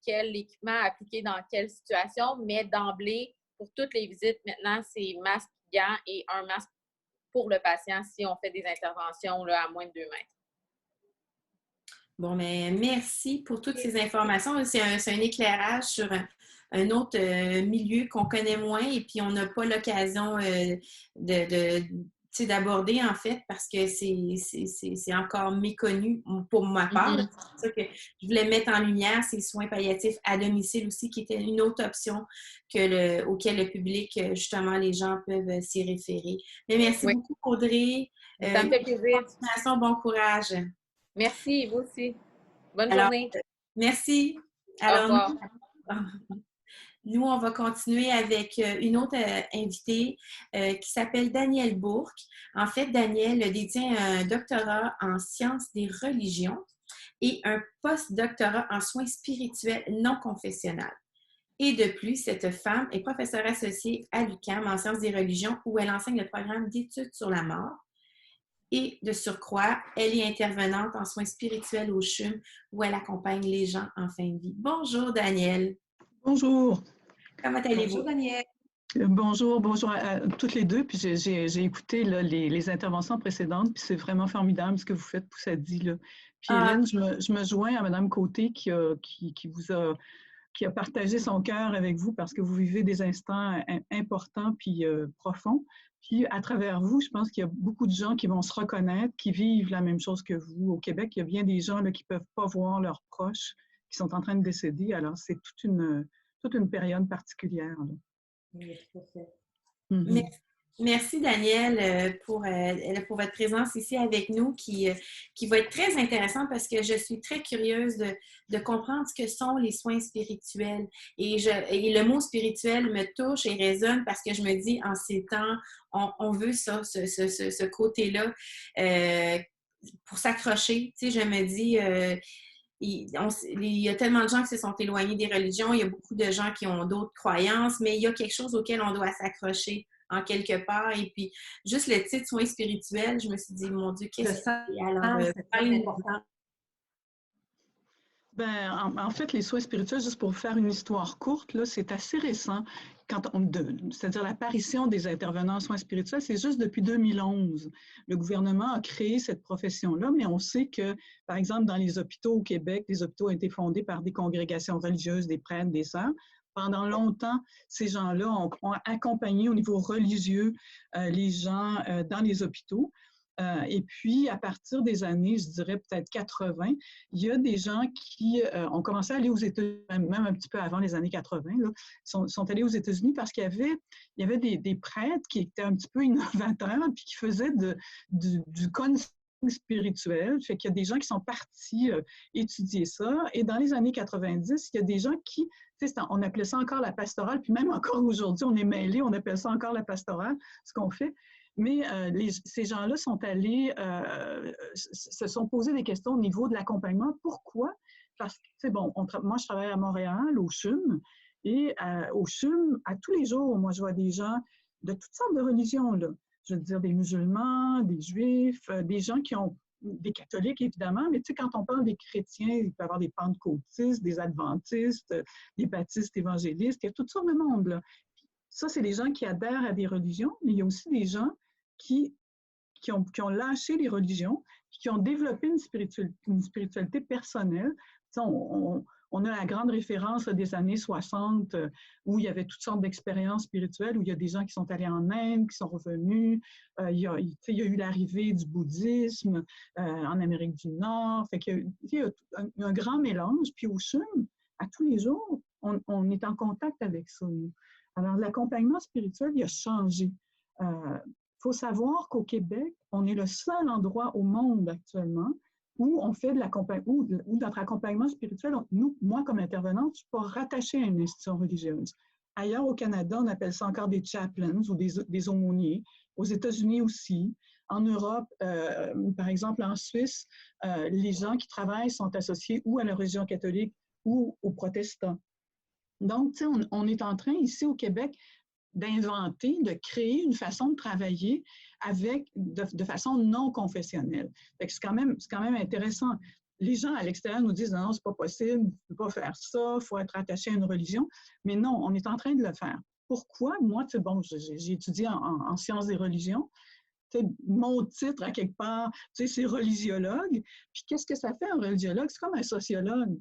équipement appliquer dans quelle situation. Mais d'emblée, pour toutes les visites, maintenant, c'est masque, gants et un masque pour le patient si on fait des interventions là, à moins de 2 mètres. Bon, mais merci pour toutes ces informations. C'est un éclairage sur un autre milieu qu'on connaît moins et puis on n'a pas l'occasion d'aborder, en fait, parce que c'est encore méconnu pour ma part. C'est pour ça que je voulais mettre en lumière ces soins palliatifs à domicile aussi, qui était une autre option auquel le public, justement, les gens peuvent s'y référer. Mais merci beaucoup, Audrey. Ça me fait plaisir. Bon courage. Merci, vous aussi. Bonne journée. Merci. Au revoir. Nous, on va continuer avec une autre invitée qui s'appelle Danielle Bourque. En fait, Danielle détient un doctorat en sciences des religions et un post-doctorat en soins spirituels non confessionnels. Et de plus, cette femme est professeure associée à l'UQAM en sciences des religions où elle enseigne le programme d'études sur la mort. Et de surcroît, elle est intervenante en soins spirituels au CHUM où elle accompagne les gens en fin de vie. Bonjour Danielle. Bonjour. Comment allez-vous? Bonjour, Danielle. Bonjour à toutes les deux. Puis j'ai écouté là, les interventions précédentes, puis c'est vraiment formidable ce que vous faites, Poussadi, là. Puis Hélène, je me joins à Mme Côté qui a partagé son cœur avec vous parce que vous vivez des instants importants puis profonds. Puis à travers vous, je pense qu'il y a beaucoup de gens qui vont se reconnaître, qui vivent la même chose que vous. Au Québec, il y a bien des gens là, qui ne peuvent pas voir leurs proches qui sont en train de décéder. Alors, c'est toute une période particulière. Là. Oui, tout à fait. Mm-hmm. Merci Danielle pour votre présence ici avec nous qui va être très intéressante parce que je suis très curieuse de comprendre ce que sont les soins spirituels. Et le mot spirituel me touche et résonne parce que je me dis en ces temps, on veut ça, ce côté-là pour s'accrocher. Tu sais, je me dis... il y a tellement de gens qui se sont éloignés des religions, il y a beaucoup de gens qui ont d'autres croyances, mais il y a quelque chose auquel on doit s'accrocher en quelque part. Et puis, juste le titre soins spirituels, je me suis dit, mon Dieu, qu'est-ce que c'est? Alors, c'est très important. Ben, en fait, les soins spirituels, juste pour faire une histoire courte, là, c'est assez récent. C'est-à-dire l'apparition des intervenants en soins spirituels, c'est juste depuis 2011. Le gouvernement a créé cette profession-là, mais on sait que, par exemple, dans les hôpitaux au Québec, les hôpitaux ont été fondés par des congrégations religieuses, des prêtres, des sœurs. Pendant longtemps, ces gens-là ont accompagné au niveau religieux les gens dans les hôpitaux. Et puis, à partir des années, je dirais peut-être 80, il y a des gens qui ont commencé à aller aux États-Unis, même un petit peu avant les années 80, là, sont allés aux États-Unis parce qu'il y avait des prêtres qui étaient un petit peu innovateurs puis qui faisaient du counseling spirituel. Fait qu'il y a des gens qui sont partis étudier ça. Et dans les années 90, il y a des gens qui, on appelait ça encore la pastorale, puis même encore aujourd'hui, on est mêlés, on appelle ça encore la pastorale, ce qu'on fait. Mais ces gens-là sont allés, se sont posés des questions au niveau de l'accompagnement. Pourquoi? Parce que, moi, je travaille à Montréal, au CHUM, et au CHUM, à tous les jours, moi, je vois des gens de toutes sortes de religions, là. Je veux dire, des musulmans, des juifs, des gens qui ont, des catholiques, évidemment, mais tu sais, quand on parle des chrétiens, il peut y avoir des pentecôtistes, des adventistes, des baptistes évangélistes, il y a toutes sortes de monde, là. Ça, c'est des gens qui adhèrent à des religions, mais il y a aussi des gens qui ont lâché les religions, qui ont développé une spiritualité personnelle. On a la grande référence des années 60 où il y avait toutes sortes d'expériences spirituelles, où il y a des gens qui sont allés en Inde, qui sont revenus. Il y a eu l'arrivée du bouddhisme en Amérique du Nord. Fait qu'il y a un grand mélange. Puis au CHUM, à tous les jours, on est en contact avec ça. Alors, l'accompagnement spirituel, il a changé. Il faut savoir qu'au Québec, on est le seul endroit au monde actuellement où on fait de l'accompagnement, où notre accompagnement spirituel, moi comme intervenante, je ne suis pas rattachée à une institution religieuse. Ailleurs au Canada, on appelle ça encore des chaplains ou des aumôniers. Aux États-Unis aussi. En Europe, par exemple en Suisse, les gens qui travaillent sont associés ou à la religion catholique ou aux protestants. Donc, tu sais, on est en train ici au Québec d'inventer, de créer une façon de travailler de façon non confessionnelle. Fait que c'est quand même intéressant. Les gens à l'extérieur nous disent non, c'est pas possible, on ne peut pas faire ça, il faut être attaché à une religion. Mais non, on est en train de le faire. Pourquoi? Moi, j'ai étudié en sciences des religions. Mon titre, à quelque part, c'est religiologue. Puis qu'est-ce que ça fait un religiologue? C'est comme un sociologue.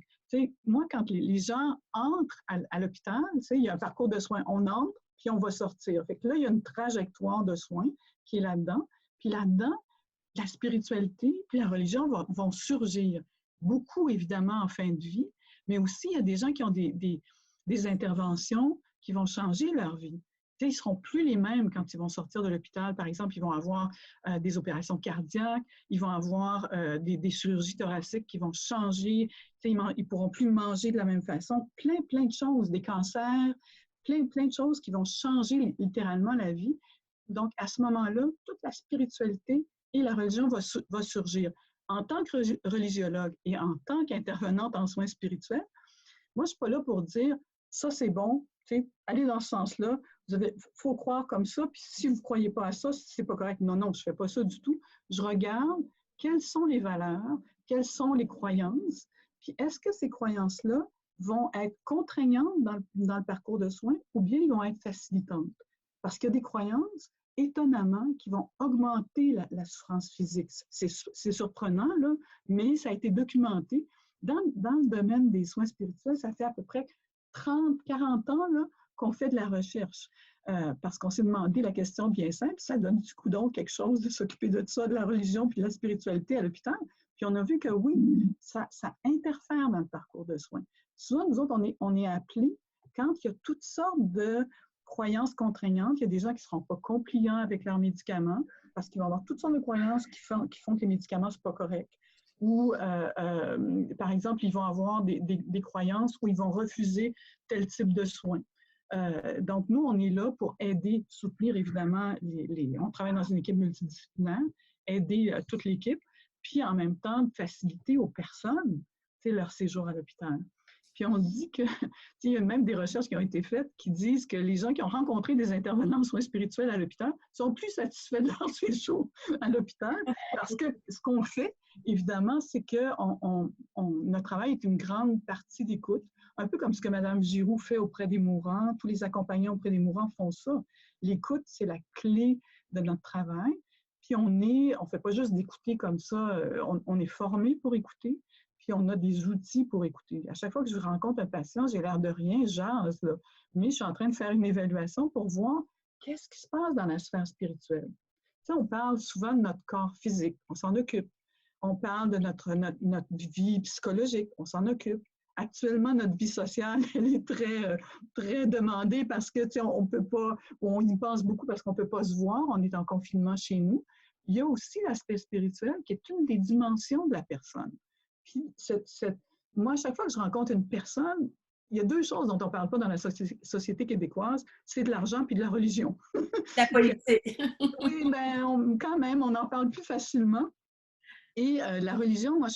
Moi, quand les gens entrent à l'hôpital, il y a un parcours de soins. On entre, puis on va sortir. Fait que là, il y a une trajectoire de soins qui est là-dedans. Puis là-dedans, la spiritualité puis la religion vont surgir. Beaucoup, évidemment, en fin de vie, mais aussi, il y a des gens qui ont des interventions qui vont changer leur vie. ils ne seront plus les mêmes quand ils vont sortir de l'hôpital. Par exemple, ils vont avoir des opérations cardiaques, ils vont avoir des chirurgies thoraciques qui vont changer, ils ne pourront plus manger de la même façon, plein de choses, des cancers, plein de choses qui vont changer littéralement la vie. Donc, à ce moment-là, toute la spiritualité et la religion va surgir. En tant que religiologue et en tant qu'intervenante en soins spirituels, moi, je ne suis pas là pour dire ça, c'est bon, allez dans ce sens-là, il faut croire comme ça, puis si vous ne croyez pas à ça, c'est pas correct. Non, je ne fais pas ça du tout. Je regarde quelles sont les valeurs, quelles sont les croyances, puis est-ce que ces croyances-là vont être contraignantes dans le parcours de soins ou bien ils vont être facilitantes? Parce qu'il y a des croyances, étonnamment, qui vont augmenter la souffrance physique. C'est surprenant, là, mais ça a été documenté. Dans le domaine des soins spirituels, ça fait à peu près 30, 40 ans là, qu'on fait de la recherche. Parce qu'on s'est demandé la question bien simple, ça donne du coup donc quelque chose de s'occuper de ça, de la religion puis de la spiritualité à l'hôpital. Puis on a vu que oui, ça interfère dans le parcours de soins. Souvent, nous autres, on est appelés quand il y a toutes sortes de croyances contraignantes. Il y a des gens qui ne seront pas compliants avec leurs médicaments parce qu'ils vont avoir toutes sortes de croyances qui font que les médicaments ne sont pas corrects. Ou, par exemple, ils vont avoir des croyances où ils vont refuser tel type de soins. Donc, nous, on est là pour aider, soutenir évidemment, on travaille dans une équipe multidisciplinaire, aider toute l'équipe, puis en même temps, faciliter aux personnes leur séjour à l'hôpital. Puis on dit que, il y a même des recherches qui ont été faites qui disent que les gens qui ont rencontré des intervenants en soins spirituels à l'hôpital sont plus satisfaits de leur séjour à l'hôpital parce que ce qu'on fait, évidemment, c'est que notre travail est une grande partie d'écoute, un peu comme ce que Mme Giroux fait auprès des mourants. Tous les accompagnants auprès des mourants font ça. L'écoute, c'est la clé de notre travail. Puis on ne fait pas juste d'écouter comme ça, on est formé pour écouter. Puis on a des outils pour écouter. À chaque fois que je rencontre un patient, j'ai l'air de rien, jase, là, mais je suis en train de faire une évaluation pour voir qu'est-ce qui se passe dans la sphère spirituelle. On parle souvent de notre corps physique, on s'en occupe. On parle de notre vie psychologique, on s'en occupe. Actuellement, notre vie sociale, elle est très demandée parce que on peut pas, on y pense beaucoup parce qu'on ne peut pas se voir, on est en confinement chez nous. Il y a aussi l'aspect spirituel qui est une des dimensions de la personne. Puis, moi, à chaque fois que je rencontre une personne, il y a deux choses dont on ne parle pas dans la société québécoise, c'est de l'argent puis de la religion. La politique. Oui, ben, quand même, on en parle plus facilement. Et la religion, moi,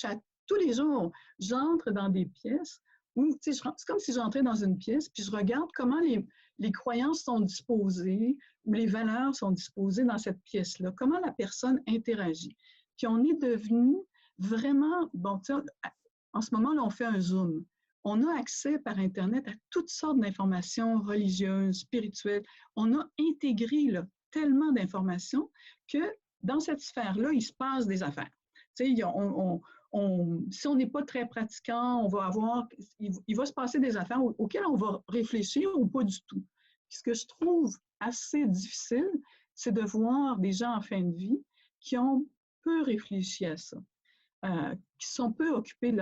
tous les jours, j'entre dans des pièces où, c'est comme si j'entrais dans une pièce, puis je regarde comment les croyances sont disposées, ou les valeurs sont disposées dans cette pièce-là, comment la personne interagit. Puis on est devenu vraiment, bon, en ce moment, là, on fait un Zoom. On a accès par Internet à toutes sortes d'informations religieuses, spirituelles. On a intégré là, tellement d'informations que dans cette sphère-là, il se passe des affaires. Si on n'est pas très pratiquant, il va se passer des affaires auxquelles on va réfléchir ou pas du tout. Puis ce que je trouve assez difficile, c'est de voir des gens en fin de vie qui ont peu réfléchi à ça. Qui sont peu occupés de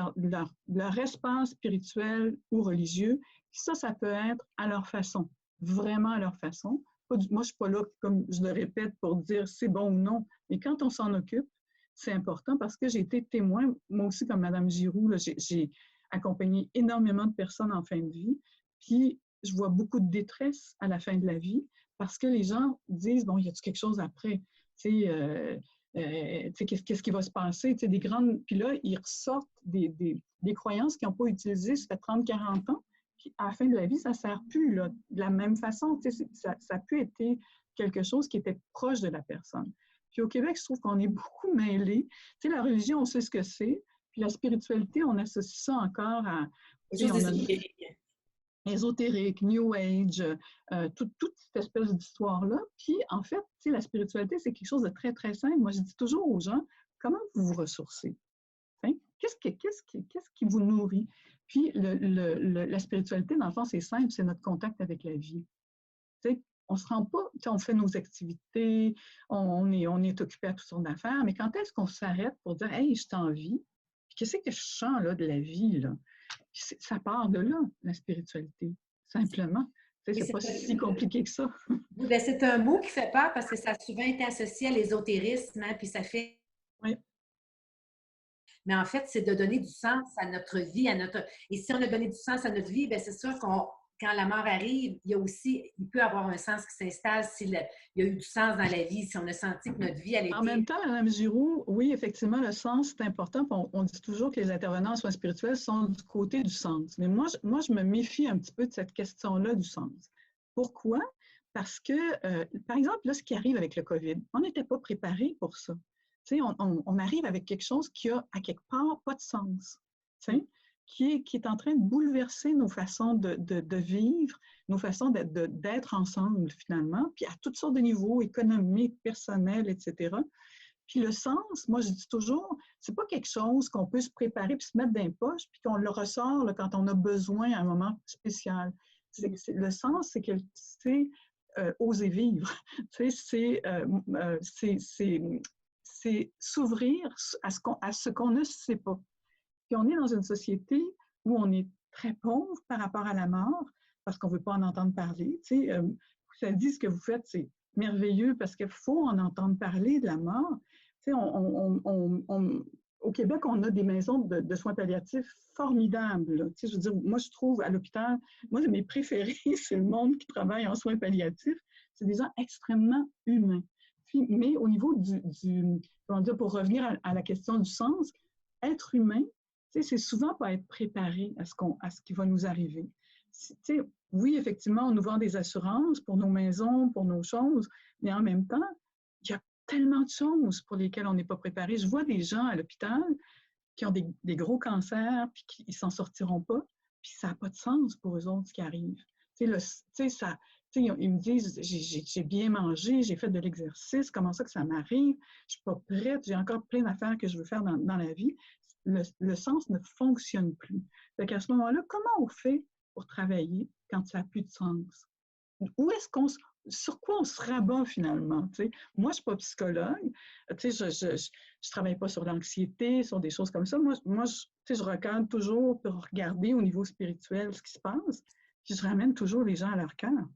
leur espace spirituel ou religieux. Ça peut être à leur façon, vraiment à leur façon. Moi, je ne suis pas là, comme je le répète, pour dire c'est bon ou non, mais quand on s'en occupe, c'est important parce que j'ai été témoin, moi aussi comme Mme Giroux, là, j'ai accompagné énormément de personnes en fin de vie, puis je vois beaucoup de détresse à la fin de la vie parce que les gens disent, bon, y a-t-il quelque chose après? Qu'est-ce qui va se passer? Puis là, ils ressortent des croyances qu'ils n'ont pas utilisées, ça fait 30, 40 ans, puis à la fin de la vie, ça ne sert plus là, de la même façon. Ça a pu être quelque chose qui était proche de la personne. Puis au Québec, je trouve qu'on est beaucoup mêlés. La religion, on sait ce que c'est, puis la spiritualité, on associe ça encore à... ésotérique, New Age, toute cette espèce d'histoire-là. Puis, en fait, la spiritualité, c'est quelque chose de très, très simple. Moi, je dis toujours aux gens, comment vous vous ressourcez? Qu'est-ce qui vous nourrit? Puis, la spiritualité, dans le fond, c'est simple, c'est notre contact avec la vie. On ne se rend pas, on fait nos activités, on est occupé à toutes sortes d'affaires, mais quand est-ce qu'on s'arrête pour dire « Hey, je suis en vie, puis qu'est-ce que je sens là, de la vie? » là? Ça part de là, la spiritualité, simplement. C'est pas si compliqué que ça. Oui, bien, c'est un mot qui fait peur parce que ça a souvent été associé à l'ésotérisme, hein, puis ça fait... Oui. Mais en fait, c'est de donner du sens à notre vie, à notre... Et si on a donné du sens à notre vie, bien, c'est sûr qu'on, quand la mort arrive, il peut avoir un sens qui s'installe s'il y a eu du sens dans la vie, si on a senti que notre vie, elle était... En même temps, Mme Giroux, oui, effectivement, le sens, c'est important. On dit toujours que les intervenants en soins spirituels sont du côté du sens. Mais moi, je me méfie un petit peu de cette question-là du sens. Pourquoi? Parce que, par exemple, là, ce qui arrive avec le COVID, on n'était pas préparé pour ça. Tu sais, on arrive avec quelque chose qui a, à quelque part, pas de sens. Tu sais, qui est en train de bouleverser nos façons de vivre, nos façons d'être ensemble, finalement, puis à toutes sortes de niveaux, économiques, personnels, etc. Puis le sens, moi, je dis toujours, c'est pas quelque chose qu'on peut se préparer puis se mettre dans les poches, puis qu'on le ressort là, quand on a besoin à un moment spécial. Le sens, c'est oser vivre. C'est s'ouvrir à ce qu'on ne sait pas. Puis on est dans une société où on est très pauvre par rapport à la mort, parce qu'on ne veut pas en entendre parler. Ça dit ce que vous faites, c'est merveilleux parce qu'il faut en entendre parler de la mort. Au Québec, on a des maisons de soins palliatifs formidables. Je veux dire, moi, je trouve à l'hôpital, moi, mes préférés, c'est le monde qui travaille en soins palliatifs. C'est des gens extrêmement humains. Puis, mais au niveau comment dire, pour revenir à la question du sens, être humain, c'est souvent pas être préparé à ce qui va nous arriver. Oui, effectivement, on nous vend des assurances pour nos maisons, pour nos choses, mais en même temps, il y a tellement de choses pour lesquelles on n'est pas préparé. Je vois des gens à l'hôpital qui ont des gros cancers, puis qui ne s'en sortiront pas, puis ça n'a pas de sens pour eux autres ce qui arrive. Ils me disent, j'ai bien mangé, j'ai fait de l'exercice, comment ça que ça m'arrive? Je ne suis pas prête, j'ai encore plein d'affaires que je veux faire dans la vie. Le sens ne fonctionne plus. Donc à ce moment-là, comment on fait pour travailler quand ça n'a plus de sens? Sur quoi on se rabat finalement? T'sais? Moi, je ne suis pas psychologue. Je ne travaille pas sur l'anxiété, sur des choses comme ça. Moi je recadre toujours pour regarder au niveau spirituel ce qui se passe. Puis je ramène toujours les gens à leur cœur.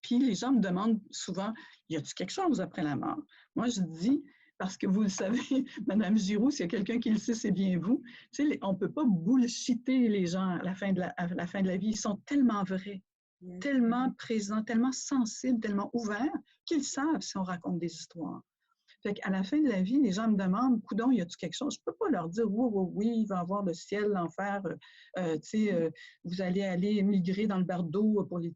Puis les gens me demandent souvent, y a-t-il quelque chose après la mort? Moi, je dis, parce que vous le savez, Mme Giroux, s'il y a quelqu'un qui le sait, c'est bien vous. On ne peut pas bullshiter les gens à la fin de la vie. Ils sont tellement vrais, tellement présents, tellement sensibles, tellement ouverts qu'ils savent si on raconte des histoires. Fait qu'à la fin de la vie, les gens me demandent, coudonc, y a-t-il quelque chose? Je ne peux pas leur dire, oui, il va y avoir le ciel, l'enfer, vous allez aller migrer dans le bardo pour les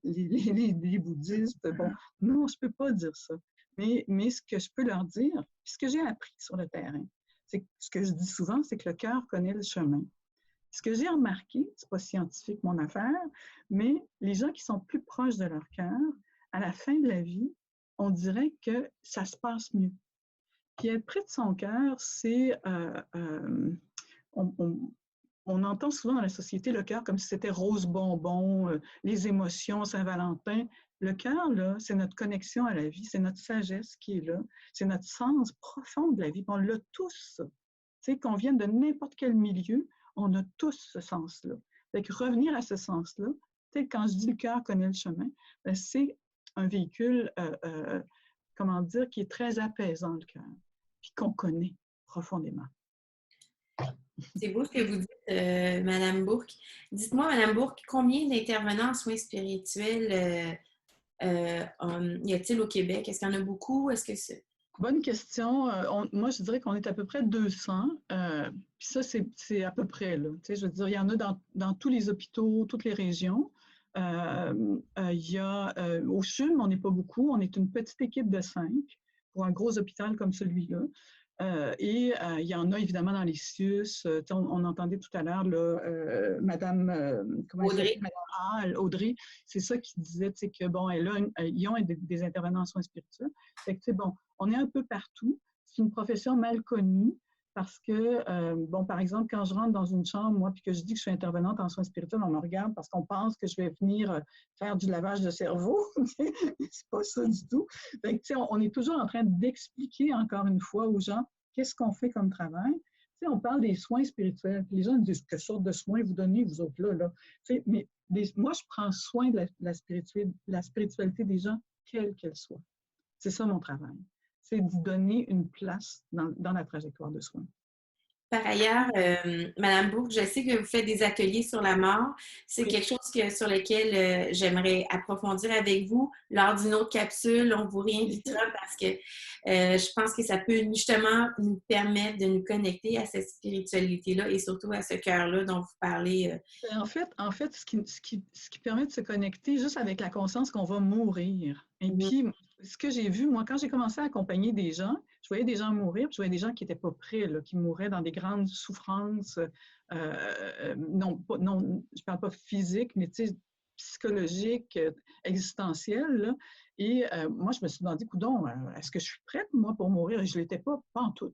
bouddhistes. Bon, non, je ne peux pas dire ça. Mais ce que je peux leur dire, ce que j'ai appris sur le terrain, ce que je dis souvent, c'est que le cœur connaît le chemin. Ce que j'ai remarqué, ce n'est pas scientifique mon affaire, mais les gens qui sont plus proches de leur cœur, à la fin de la vie, on dirait que ça se passe mieux. Puis être près de son cœur, c'est... on entend souvent dans la société le cœur comme si c'était rose bonbon, les émotions, Saint-Valentin. Le cœur, là, c'est notre connexion à la vie, c'est notre sagesse qui est là, c'est notre sens profond de la vie. On l'a tous. Tu sais, qu'on vienne de n'importe quel milieu, on a tous ce sens-là. Fait que revenir à ce sens-là, tu sais, quand je dis le cœur connaît le chemin, c'est un véhicule... comment dire, qui est très apaisant, le cœur, puis qu'on connaît profondément. C'est beau ce que vous dites, Mme Bourque. Dites-moi, Mme Bourque, combien d'intervenants en soins spirituels y a-t-il au Québec? Est-ce qu'il y en a beaucoup? Est-ce que c'est... Bonne question. Moi, je dirais qu'on est à peu près 200. Puis ça, c'est à peu près, là. Tu sais, je veux dire, il y en a dans tous les hôpitaux, toutes les régions. Il y a au CHUM, on n'est pas beaucoup, on est une petite équipe de 5 pour un gros hôpital comme celui-là. Il y en a évidemment dans les CIUS. On entendait tout à l'heure Madame Audrey. Audrey, c'est ça qui disait que bon, ils ont des intervenants en soins spirituels. Fait que, bon, on est un peu partout. C'est une profession mal connue. Parce que, bon, par exemple, quand je rentre dans une chambre, moi, puis que je dis que je suis intervenante en soins spirituels, on me regarde parce qu'on pense que je vais venir faire du lavage de cerveau. C'est pas ça du tout. Fait que, on est toujours en train d'expliquer encore une fois aux gens qu'est-ce qu'on fait comme travail. On parle des soins spirituels. Puis les gens disent que sorte de soins vous donnez, vous autres là. Mais moi, je prends soin de la spiritualité des gens, quelle qu'elle soit. C'est ça mon travail. C'est d'y donner une place dans la trajectoire de soins. Par ailleurs, Madame Bourque, je sais que vous faites des ateliers sur la mort. C'est Oui. quelque chose sur lequel j'aimerais approfondir avec vous lors d'une autre capsule. On vous réinvitera parce que je pense que ça peut justement nous permettre de nous connecter à cette spiritualité-là et surtout à ce cœur-là dont vous parlez. En fait, ce qui permet de se connecter juste avec la conscience qu'on va mourir. Et puis, ce que j'ai vu, moi, quand j'ai commencé à accompagner des gens, je voyais des gens mourir, puis je voyais des gens qui n'étaient pas prêts, là, qui mouraient dans des grandes souffrances, non, je ne parle pas physique, mais psychologique, existentielle. Là. Et moi, je me suis demandé, coudonc, est-ce que je suis prête, moi, pour mourir? Et je ne l'étais pas en tout.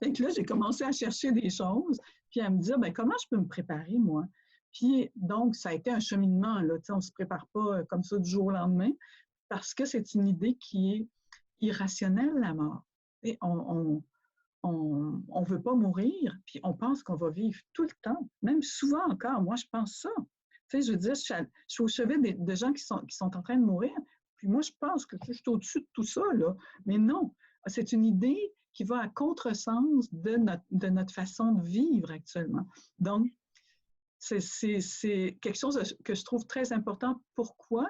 Donc là, j'ai commencé à chercher des choses, puis à me dire, bien, comment je peux me préparer, moi? Puis, donc, ça a été un cheminement, là, on ne se prépare pas comme ça du jour au lendemain, parce que c'est une idée qui est irrationnelle, la mort. Et on ne veut pas mourir, puis on pense qu'on va vivre tout le temps, même souvent encore. Moi, je pense ça. Tu sais, je veux dire, je suis au chevet de gens qui sont en train de mourir, puis moi, je pense que je suis au-dessus de tout ça, là. Mais non, c'est une idée qui va à contresens de notre façon de vivre actuellement. Donc, c'est quelque chose que je trouve très important. Pourquoi?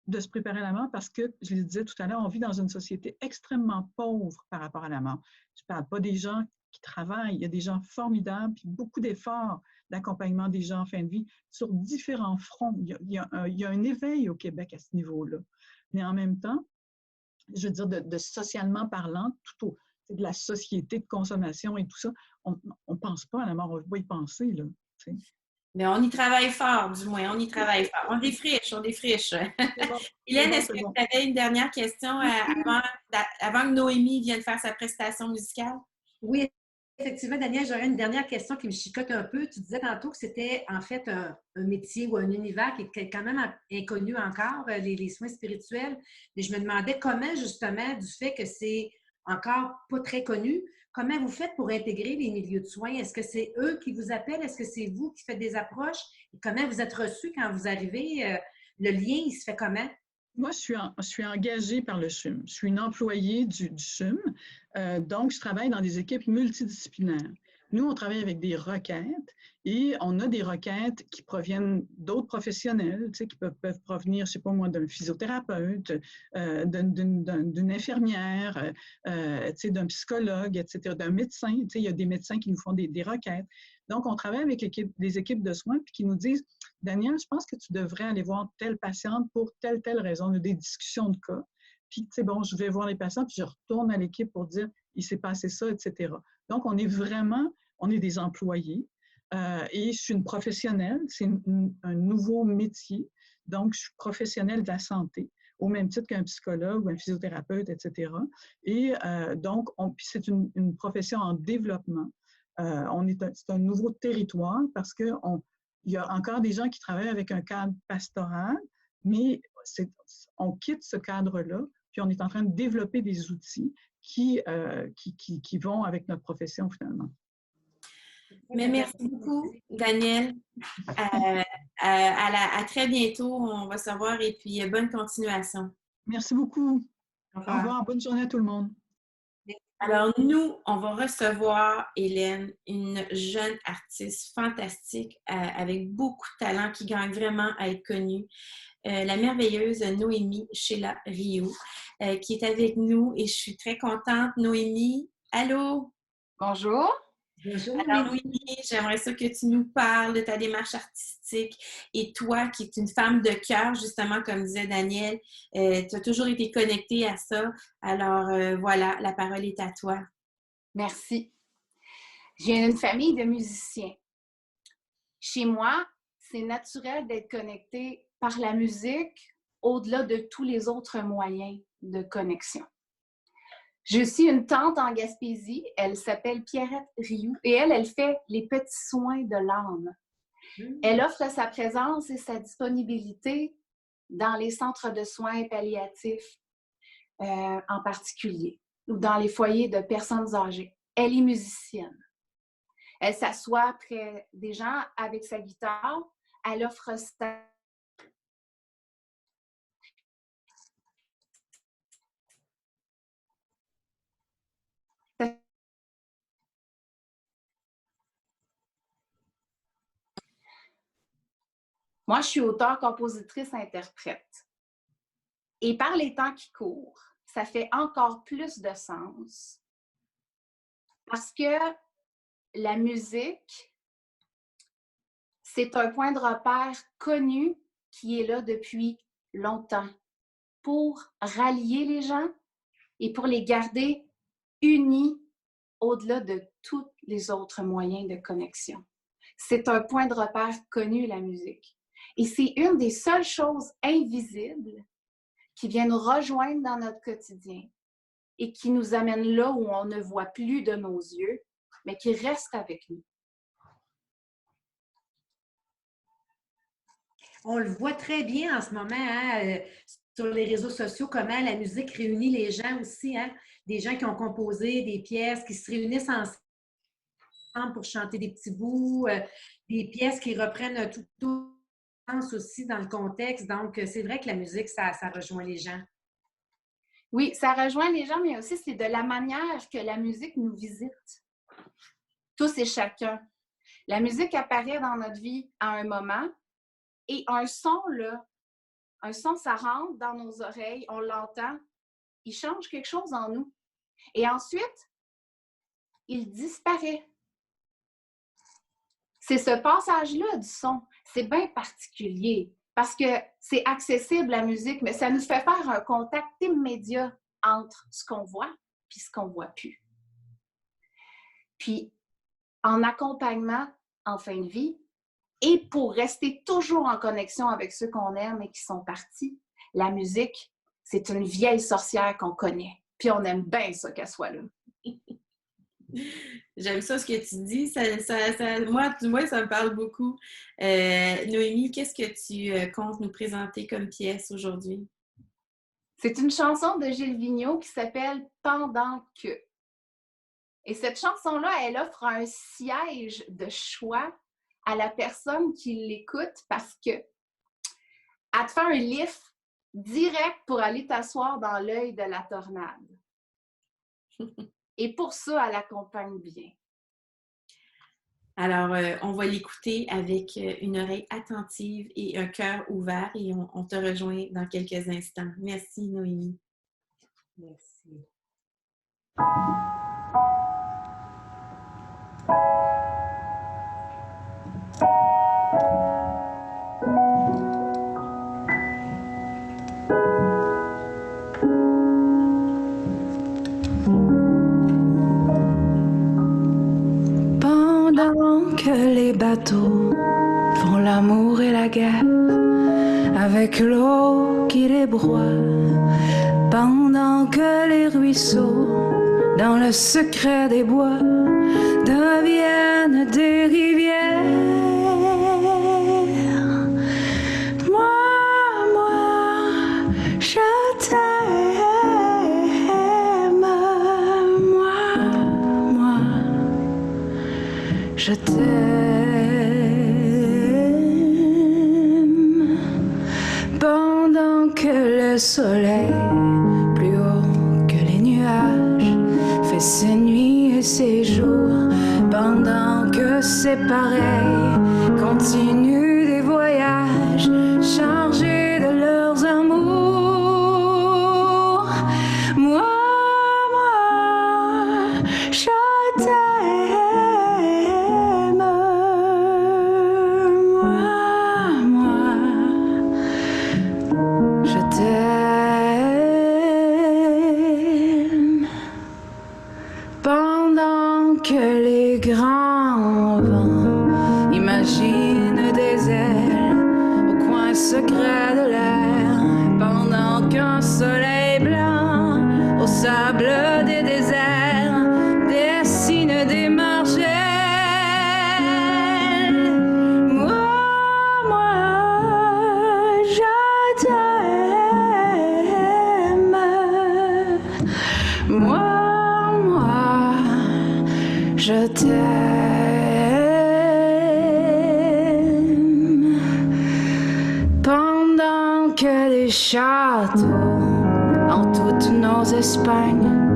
De se préparer à la mort, parce que, je le disais tout à l'heure, on vit dans une société extrêmement pauvre par rapport à la mort. Je ne parle pas des gens qui travaillent, il y a des gens formidables, puis beaucoup d'efforts d'accompagnement des gens en fin de vie sur différents fronts. Il y a un éveil au Québec à ce niveau-là. Mais en même temps, je veux dire, de socialement parlant, de la société de consommation et tout ça, on ne pense pas à la mort, on va y penser, là. Tu sais. Mais on y travaille fort, du moins, on y travaille fort. On défriche, on défriche. Bon, Hélène, est-ce que tu avais une dernière question avant que Noémie vienne faire sa prestation musicale? Oui, effectivement, Daniel, j'aurais une dernière question qui me chicote un peu. Tu disais tantôt que c'était en fait un métier ou un univers qui est quand même inconnu encore, les soins spirituels. Et je me demandais comment, justement, du fait que c'est encore pas très connu, comment vous faites pour intégrer les milieux de soins? Est-ce que c'est eux qui vous appellent? Est-ce que c'est vous qui faites des approches? Et comment vous êtes reçus quand vous arrivez? Le lien, il se fait comment? Moi, je suis engagée par le CHUM. Je suis une employée du CHUM. Donc, je travaille dans des équipes multidisciplinaires. Nous, on travaille avec des requêtes et on a des requêtes qui proviennent d'autres professionnels, tu sais, qui peuvent provenir, je ne sais pas moi, d'un physiothérapeute, d'une infirmière, tu sais, d'un psychologue, etc., d'un médecin. Tu sais, il y a des médecins qui nous font des requêtes. Donc, on travaille avec des équipes de soins puis qui nous disent, Daniel, je pense que tu devrais aller voir telle patiente pour telle raison. On a des discussions de cas. Puis, tu sais, bon, je vais voir les patients, puis je retourne à l'équipe pour dire, il s'est passé ça, etc. Donc, on est des employés et je suis une professionnelle. C'est un nouveau métier. Donc, je suis professionnelle de la santé, au même titre qu'un psychologue ou un physiothérapeute, etc. Et donc, c'est une profession en développement. C'est un nouveau territoire parce qu'il y a encore des gens qui travaillent avec un cadre pastoral, mais on quitte ce cadre-là, puis on est en train de développer des outils qui vont avec notre profession finalement. Mais merci beaucoup, Daniel. À très bientôt. On va se revoir et puis bonne continuation. Merci beaucoup. Au revoir. Bonne journée à tout le monde. Alors, nous, on va recevoir, Hélène, une jeune artiste fantastique avec beaucoup de talent qui gagne vraiment à être connue. La merveilleuse Noémie Sheila Rioux, qui est avec nous et je suis très contente. Noémie, allô? Bonjour. Bonjour. Alors, Noémie, j'aimerais ça que tu nous parles de ta démarche artistique et toi, qui es une femme de cœur, justement, comme disait Daniel, tu as toujours été connectée à ça. Alors, voilà, la parole est à toi. Merci. J'ai une famille de musiciens. Chez moi, c'est naturel d'être connecté par la musique au-delà de tous les autres moyens de connexion. Je suis une tante en Gaspésie, elle s'appelle Pierrette Rioux et elle fait les petits soins de l'âme. Elle offre sa présence et sa disponibilité dans les centres de soins palliatifs en particulier ou dans les foyers de personnes âgées. Elle est musicienne. Elle s'assoit près des gens avec sa guitare, elle offre ça. Moi, je suis auteure, compositrice, interprète. Et par les temps qui courent, ça fait encore plus de sens. Parce que la musique, c'est un point de repère connu qui est là depuis longtemps pour rallier les gens et pour les garder unis au-delà de tous les autres moyens de connexion. C'est un point de repère connu, la musique. Et c'est une des seules choses invisibles qui vient nous rejoindre dans notre quotidien et qui nous amène là où on ne voit plus de nos yeux, mais qui reste avec nous. On le voit très bien en ce moment, hein, sur les réseaux sociaux, comment la musique réunit les gens aussi. Hein? Des gens qui ont composé des pièces, qui se réunissent ensemble pour chanter des petits bouts, des pièces qui reprennent tout sens aussi dans le contexte. Donc, c'est vrai que la musique, ça rejoint les gens. Oui, ça rejoint les gens, mais aussi c'est de la manière que la musique nous visite. Tous et chacun. La musique apparaît dans notre vie à un moment et un son, là, ça rentre dans nos oreilles, on l'entend, il change quelque chose en nous. Et ensuite, il disparaît. C'est ce passage-là du son. C'est bien particulier parce que c'est accessible, la musique, mais ça nous fait faire un contact immédiat entre ce qu'on voit et ce qu'on ne voit plus. Puis, en accompagnement en fin de vie, et pour rester toujours en connexion avec ceux qu'on aime et qui sont partis, la musique, c'est une vieille sorcière qu'on connaît. Puis on aime bien ça qu'elle soit là. J'aime ça ce que tu dis. Moi, du moins, ça me parle beaucoup. Noémie, qu'est-ce que tu comptes nous présenter comme pièce aujourd'hui? C'est une chanson de Gilles Vigneault qui s'appelle « Pendant que ». Et cette chanson-là, elle offre un siège de choix à la personne qui l'écoute parce que elle te fait un lift direct pour aller t'asseoir dans l'œil de la tornade. Et pour ça, elle accompagne bien. Alors, on va l'écouter avec une oreille attentive et un cœur ouvert et on te rejoint dans quelques instants. Merci, Noémie. Merci. Pendant que les bateaux font l'amour et la guerre avec l'eau qui les broie, pendant que les ruisseaux dans le secret des bois deviennent des rivières, moi, je t'aime, moi, je t'aime. Pendant que le soleil, plus haut que les nuages, fait ses nuits et ses jours, pendant que c'est pareil, continue des voyages chargés de leurs amours. Moi, je t'aime. Moi, je t'aime. Pendant que les grands vents imaginent des ailes au coin secret de l'air, pendant qu'un soleil blanc au sable des déserts dessine des margelles. Moi, je t'aime. Moi, je t'aime. en toutes nos Espagnes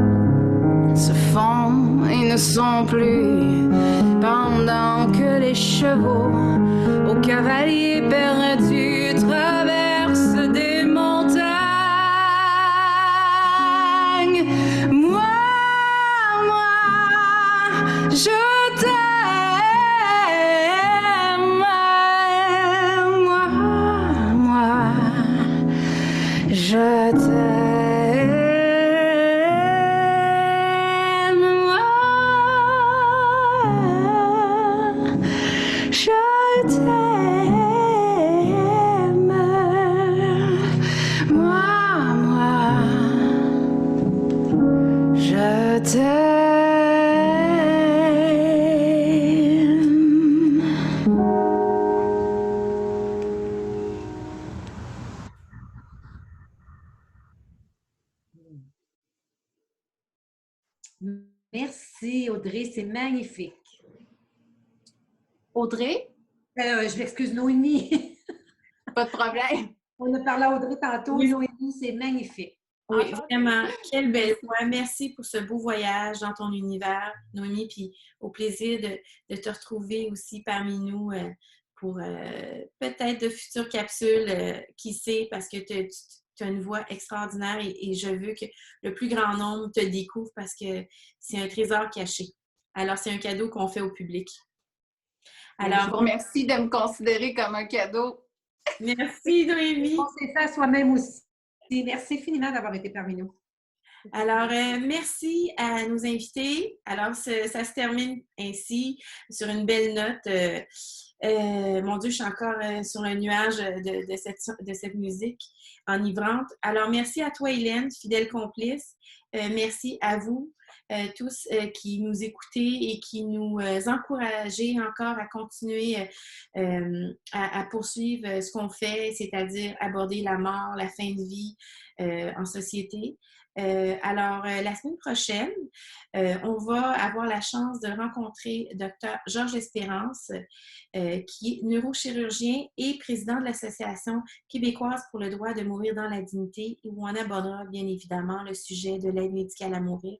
se font et ne sont plus, pendant que les chevaux aux cavaliers perdus traversent des montagnes. Moi, je t'aime. Moi, je t'aime. Moi, je t'aime. Moi, je t'aime. Merci, Audrey, c'est magnifique. Audrey, Je m'excuse, Noémie. pas de problème. On a parlé à Audrey tantôt. Oui. Noémie, c'est magnifique. Oui, vraiment. Quelle belle fois. Merci pour ce beau voyage dans ton univers, Noémie, puis au plaisir de te retrouver aussi parmi nous pour peut-être de futures capsules, qui sait, parce que tu as une voix extraordinaire et je veux que le plus grand nombre te découvre parce que c'est un trésor caché. Alors, c'est un cadeau qu'on fait au public. Alors, je vous remercie de me considérer comme un cadeau. Merci, Noémie. On s'est fait à soi-même aussi. Merci infiniment d'avoir été parmi nous. Alors, merci à nos invités. Alors, ça se termine ainsi, sur une belle note. Mon Dieu, je suis encore sur le nuage de cette musique enivrante. Alors, merci à toi, Hélène, fidèle complice. Merci à vous tous qui nous écoutez et qui nous encouragez encore à continuer à poursuivre ce qu'on fait, c'est-à-dire aborder la mort, la fin de vie en société. Alors, la semaine prochaine, on va avoir la chance de rencontrer Dr. Georges Espérance, qui est neurochirurgien et président de l'Association québécoise pour le droit de mourir dans la dignité, où on abordera bien évidemment le sujet de l'aide médicale à mourir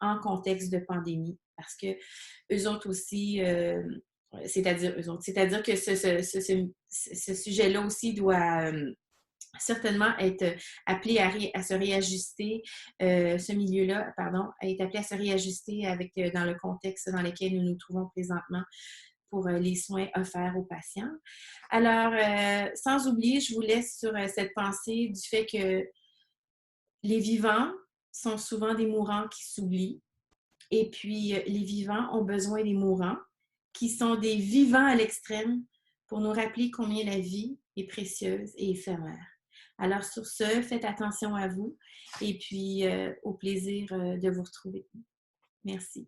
en contexte de pandémie, parce que eux autres aussi, c'est-à-dire que ce sujet-là aussi doit certainement être appelé à se réajuster, ce milieu-là, pardon, est appelé à se réajuster dans le contexte dans lequel nous nous trouvons présentement pour les soins offerts aux patients. Alors, sans oublier, je vous laisse sur cette pensée du fait que les vivants sont souvent des mourants qui s'oublient, et puis les vivants ont besoin des mourants, qui sont des vivants à l'extrême, pour nous rappeler combien la vie est précieuse et éphémère. Alors, sur ce, faites attention à vous et puis au plaisir de vous retrouver. Merci.